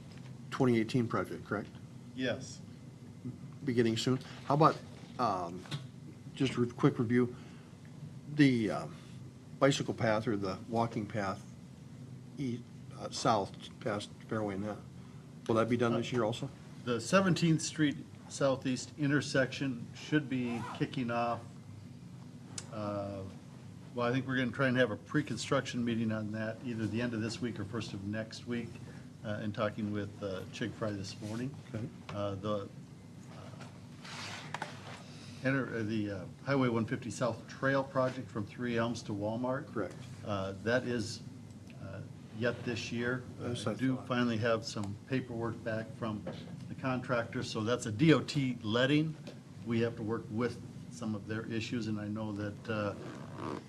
2018 project, correct? Yes. Beginning soon. How about, just a quick review, the bicycle path or the walking path south past Fairway and that, will that be done this year also? The 17th Street Southeast intersection should be kicking off. Well, I think we're going to try and have a pre-construction meeting on that, either the end of this week or first of next week, and talking with Chig Fry this morning. Okay. The Highway 150 South Trail project from 3 Elms to Walmart. Correct. That is yet this year. Yes, I I do thought. finally have some paperwork back from the contractor, so that's a DOT letting. We have to work with some of their issues, and I know that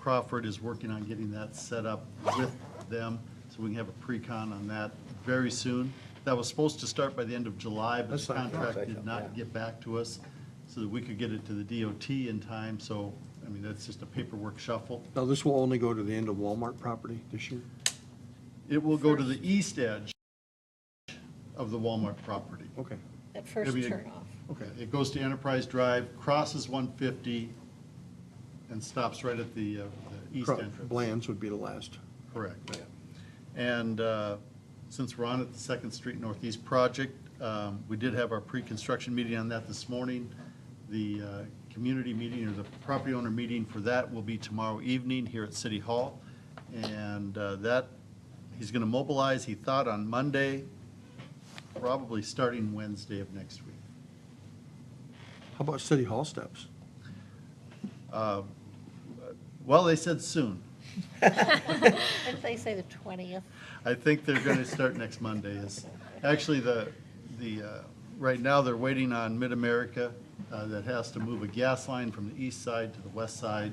Crawford is working on getting that set up with them, so we can have a pre-con on that very soon. That was supposed to start by the end of July, but That's the what I thought. contract did not get back to us, so that we could get it to the DOT in time, so, I mean, that's just a paperwork shuffle. Now, this will only go to the end of Walmart property this year? It will go to the east edge of the Walmart property. Okay. That first Maybe- turnoff. Okay, it goes to Enterprise Drive, crosses 150, and stops right at the east entrance. Bland's would be the last. Correct. And since we're on at the Second Street Northeast project, we did have our pre-construction meeting on that this morning. The community meeting, or the property owner meeting for that will be tomorrow evening here at City Hall. And that, he's going to mobilize, he thought, on Monday, probably starting Wednesday of next week. How about City Hall steps? Well, they said soon. Didn't they say the 20th? I think they're going to start next Monday. Is actually right now they're waiting on Mid-America that has to move a gas line from the east side to the west side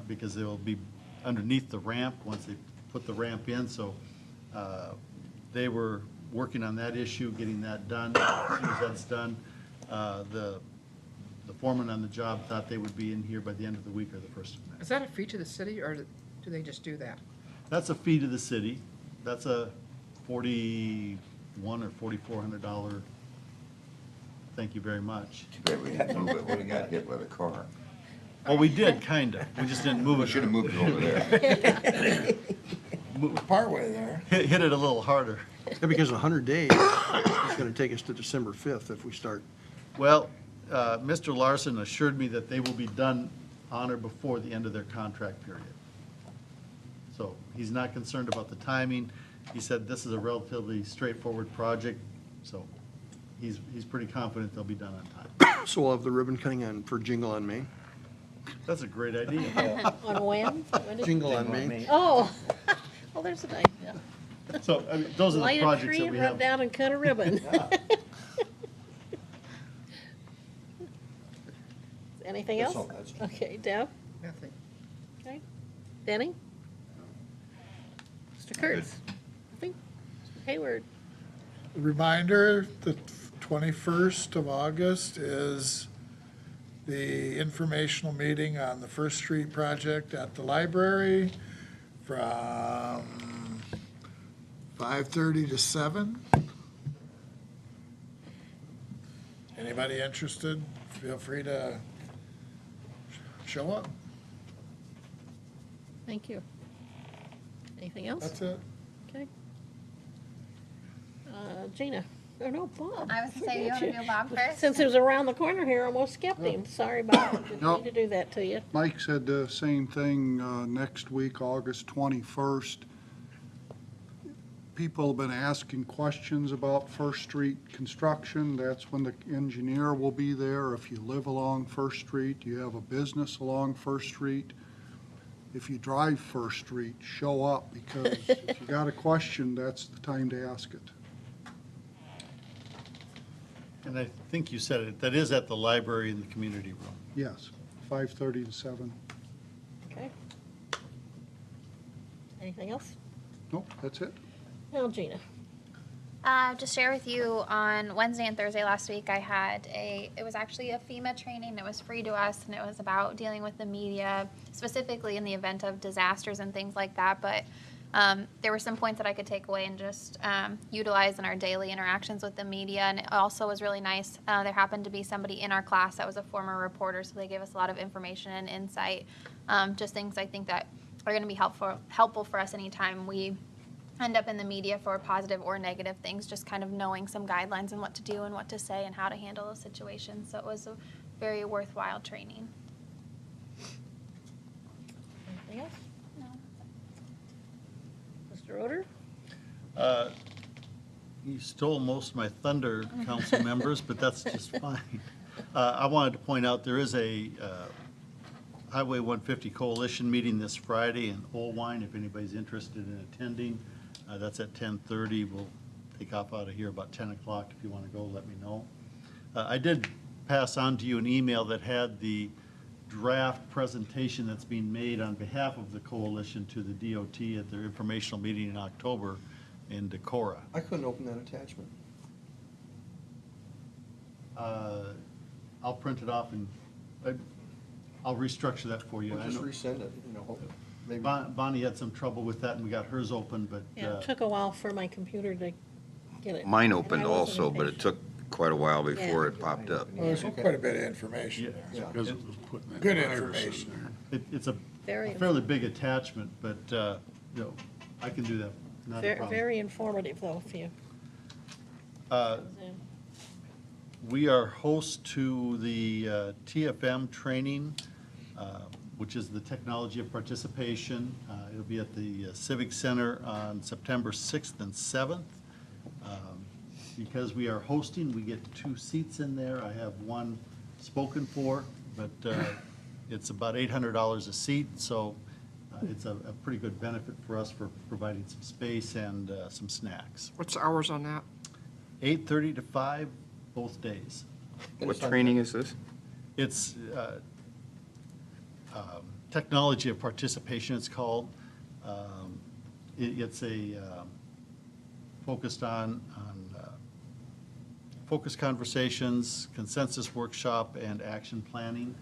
because they will be underneath the ramp once they put the ramp in. So they were working on that issue, getting that done. As soon as that's done, the foreman on the job thought they would be in here by the end of the week or the first of next. Is that a fee to the city, or do they just do that? That's a fee to the city. That's a $4,100 or $4,400. Thank you very much. Too bad we didn't move it, would've got hit with a car. Oh, we did, kind of. We just didn't move it. Should have moved it over there. Partway there. Hit it a little harder. Yeah, because 100 days is going to take us to December 5th if we start. Well, Mr. Larson assured me that they will be done on or before the end of their contract period. So he's not concerned about the timing. He said this is a relatively straightforward project, so he's pretty confident they'll be done on time. So we'll have the ribbon cutting on for Jingle on Main. That's a great idea. On when? When is- Jingle on Main. Oh, well, there's a nice, yeah. So, I mean, those are the Light a projects tree that and we run have. down and cut a ribbon. Anything That's else? all, that's Okay, Deb? Nothing. Okay. Denny? Mr. Kurtz? Nothing? Mr. Hayward? Reminder, the 21st of August is the informational meeting on the First Street project at the library from 5:30 to 7. Anybody interested, feel free to show up. Thank you. Anything else? That's it. Okay. Gina? Oh, no, Bob. I was gonna say, you wanna Forget do Bob first? Since it was around the corner here, I almost skipped him. Sorry, Bob. Didn't No. mean to do that to you. Mike said the same thing next week, August 21st. People have been asking questions about First Street construction. That's when the engineer will be there. If you live along First Street, you have a business along First Street, if you drive First Street, show up, because if you got a question, that's the time to ask it. And I think you said it, that is at the library in the community room. Yes, 5:30 to 7. Okay. Anything else? Nope, that's it. Now, Gina. Just share with you, on Wednesday and Thursday last week, I had it was actually a FEMA training. It was free to us, and it was about dealing with the media, specifically in the event of disasters and things like that. But there were some points that I could take away and just utilize in our daily interactions with the media. And it also was really nice. There happened to be somebody in our class that was a former reporter, so they gave us a lot of information and insight. Just things I think that are going to be helpful for us anytime we end up in the media for positive or negative things, just kind of knowing some guidelines and what to do and what to say and how to handle those situations. So it was a very worthwhile training. Anything else? No. Mr. Roder? You stole most of my thunder, council members, but that's just fine. I wanted to point out, there is a Highway 150 Coalition meeting this Friday in Olwine, if anybody's interested in attending. That's at 10:30. We'll take off out of here about 10 o'clock. If you want to go, let me know. I did pass on to you an email that had the draft presentation that's being made on behalf of the coalition to the DOT at their informational meeting in October in Decorah. I couldn't open that attachment. I'll print it off and I'll restructure that for you. We'll I just know resend it, you know, maybe. Bonnie had some trouble with that and we got hers open, but Yeah, it took a while for my computer to get it. Mine and I opened wasn't also, but it impatient. took quite a while before Yeah. it popped up. Well, there's quite a bit of information there. Yeah. Because it was putting that Good virus in information. there. It's a Very fairly big attachment, but, you know, I can do that, not a Very, problem. very informative, though, if you. We are host to the TFM training, which is the Technology of Participation. It'll be at the Civic Center on September 6th and 7th. Because we are hosting, we get 2 seats in there. I have one spoken for, but it's about $800 a seat, so it's a pretty good benefit for us for providing some space and some snacks. What's the hours on that? 8:30 to 5, both days. What training is this? It's Technology of Participation, it's called. It's a focused on focused conversations, consensus workshop, and action planning.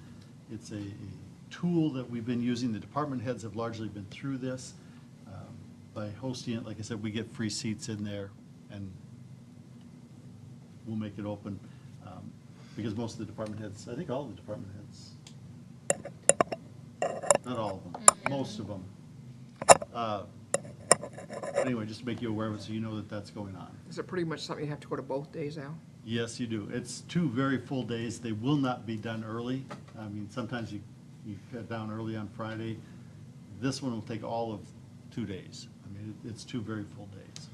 It's a tool that we've been using. The department heads have largely been through this. By hosting it, like I said, we get free seats in there, and we'll make it open. Because most of the department heads, I think all of the department heads, not all of them, most of them. But anyway, just to make you aware of it, so you know that that's going on. Is it pretty much something you have to go to both days now? Yes, you do. It's 2 very full days. They will not be done early. I mean, sometimes you cut down early on Friday. This one will take all of 2 days. I mean, it's 2 very full days.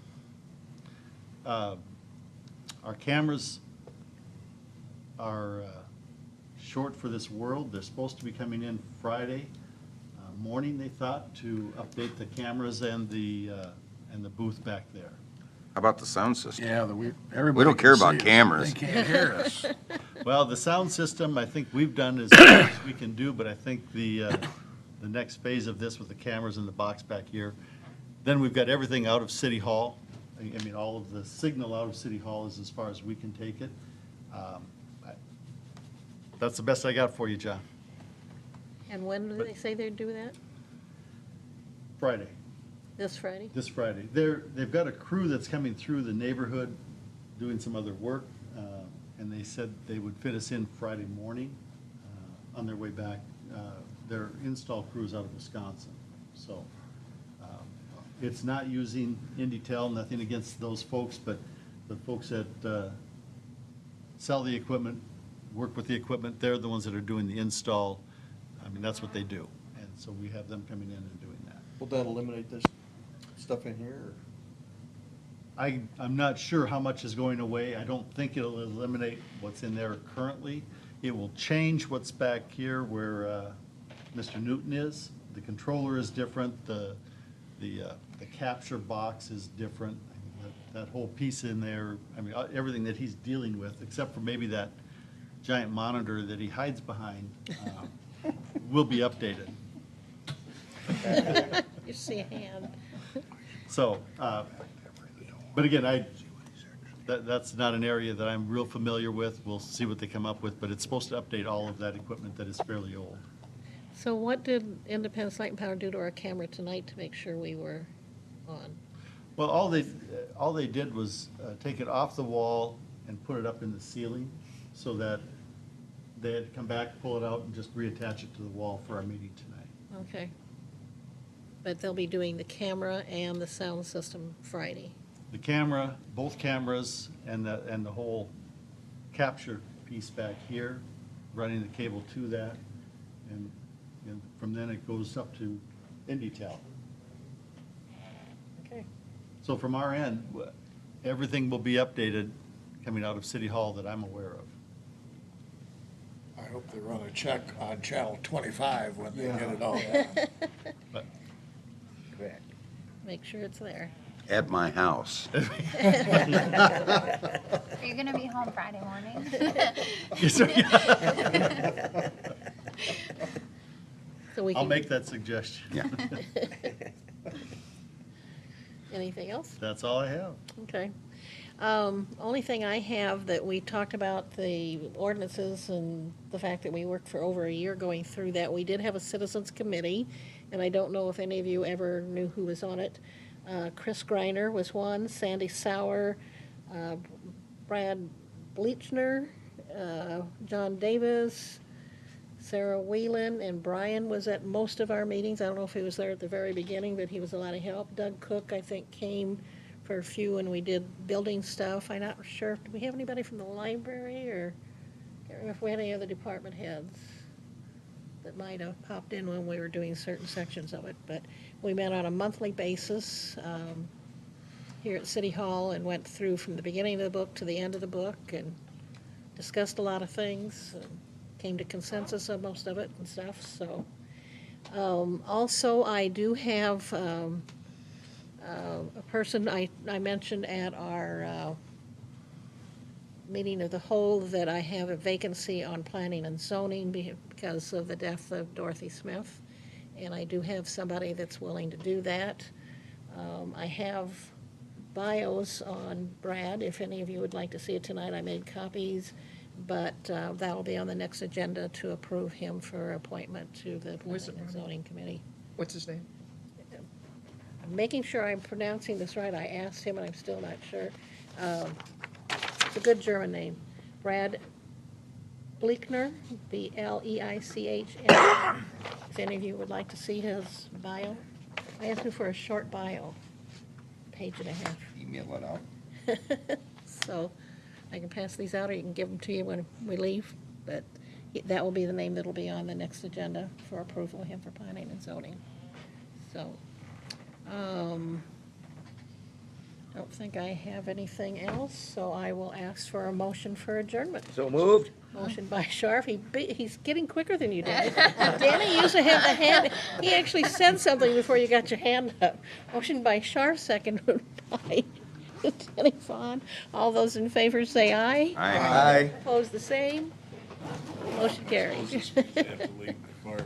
Our cameras are short for this world. They're supposed to be coming in Friday morning, they thought, to update the cameras and the booth back there. How about the sound system? Yeah, We everybody don't care can about see us. cameras. They can't hear us. Well, the sound system, I think we've done as much as we can do, but I think the next phase of this with the cameras in the box back here, then we've got everything out of City Hall. I mean, all of the signal out of City Hall is as far as we can take it. That's the best I got for you, John. And when do they say they'd do that? Friday. This Friday? This Friday. They've got a crew that's coming through the neighborhood doing some other work, and they said they would fit us in Friday morning on their way back. Their install crew is out of Wisconsin, so it's not using Indytel, nothing against those folks, but the folks that sell the equipment, work with the equipment, they're the ones that are doing the install. I mean, that's what they do, and so we have them coming in and doing that. Will that eliminate this stuff in here? Or? I'm not sure how much is going away. I don't think it'll eliminate what's in there currently. It will change what's back here where Mr. Newton is. The controller is different. The capture box is different. I mean, that whole piece in there, I mean, everything that he's dealing with, except for maybe that giant monitor that he hides behind, will be updated. You see a hand. So, but again, that's not an area that I'm real familiar with. We'll see what they come up with, but it's supposed to update all of that equipment that is fairly old. So what did Independence Light and Power do to our camera tonight to make sure we were on? Well, all they did was take it off the wall and put it up in the ceiling so that they had to come back, pull it out, and just reattach it to the wall for our meeting tonight. Okay. But they'll be doing the camera and the sound system Friday. The camera, both cameras, and the whole capture piece back here, running the cable to that, and from then it goes up to Indytel. Okay. So from our end, everything will be updated coming out of City Hall that I'm aware of. I hope they run a check on Channel 25 when they get it all done. But Correct. Make sure it's there. At my house. Are you gonna be home Friday morning? So we I'll can- make that suggestion. Yeah. Anything else? That's all I have. Okay. Only thing I have that we talked about the ordinances and the fact that we worked for over a year going through that. We did have a citizens committee, and I don't know if any of you ever knew who was on it. Chris Greiner was one, Sandy Sauer, Brad Bleachner, John Davis, Sarah Whelan, and Brian was at most of our meetings. I don't know if he was there at the very beginning, but he was a lot of help. Doug Cook, I think, came for a few when we did building stuff. I'm not sure, do we have anybody from the library, or can't remember if we had any other department heads that might have popped in when we were doing certain sections of it. But we met on a monthly basis here at City Hall and went through from the beginning of the book to the end of the book and discussed a lot of things, and came to consensus on most of it and stuff. So also, I do have a person I mentioned at our meeting of the whole that I have a vacancy on planning and zoning because of the death of Dorothy Smith. And I do have somebody that's willing to do that. I have bios on Brad. If any of you would like to see it tonight, I made copies. But that'll be on the next agenda to approve him for appointment to the Planning and Zoning Committee. What's his name? I'm making sure I'm pronouncing this right. I asked him, and I'm still not sure. It's a good German name. Brad Bleachner, Bleichner. If any of you would like to see his bio. I asked him for a short bio, page and a half. Email it out. So I can pass these out, or you can give them to you when we leave. But that will be the name that'll be on the next agenda for approval of him for planning and zoning. So, don't think I have anything else, so I will ask for a motion for adjournment. So moved. Motion by Scharf. He's getting quicker than you, Danny. Danny used to have the hand, he actually said something before you got your hand up. Motion by Scharf, second by Danny Fawn. All those in favor say aye. Aye. Aye. Opposed, the same. Motion carries. Have to leave before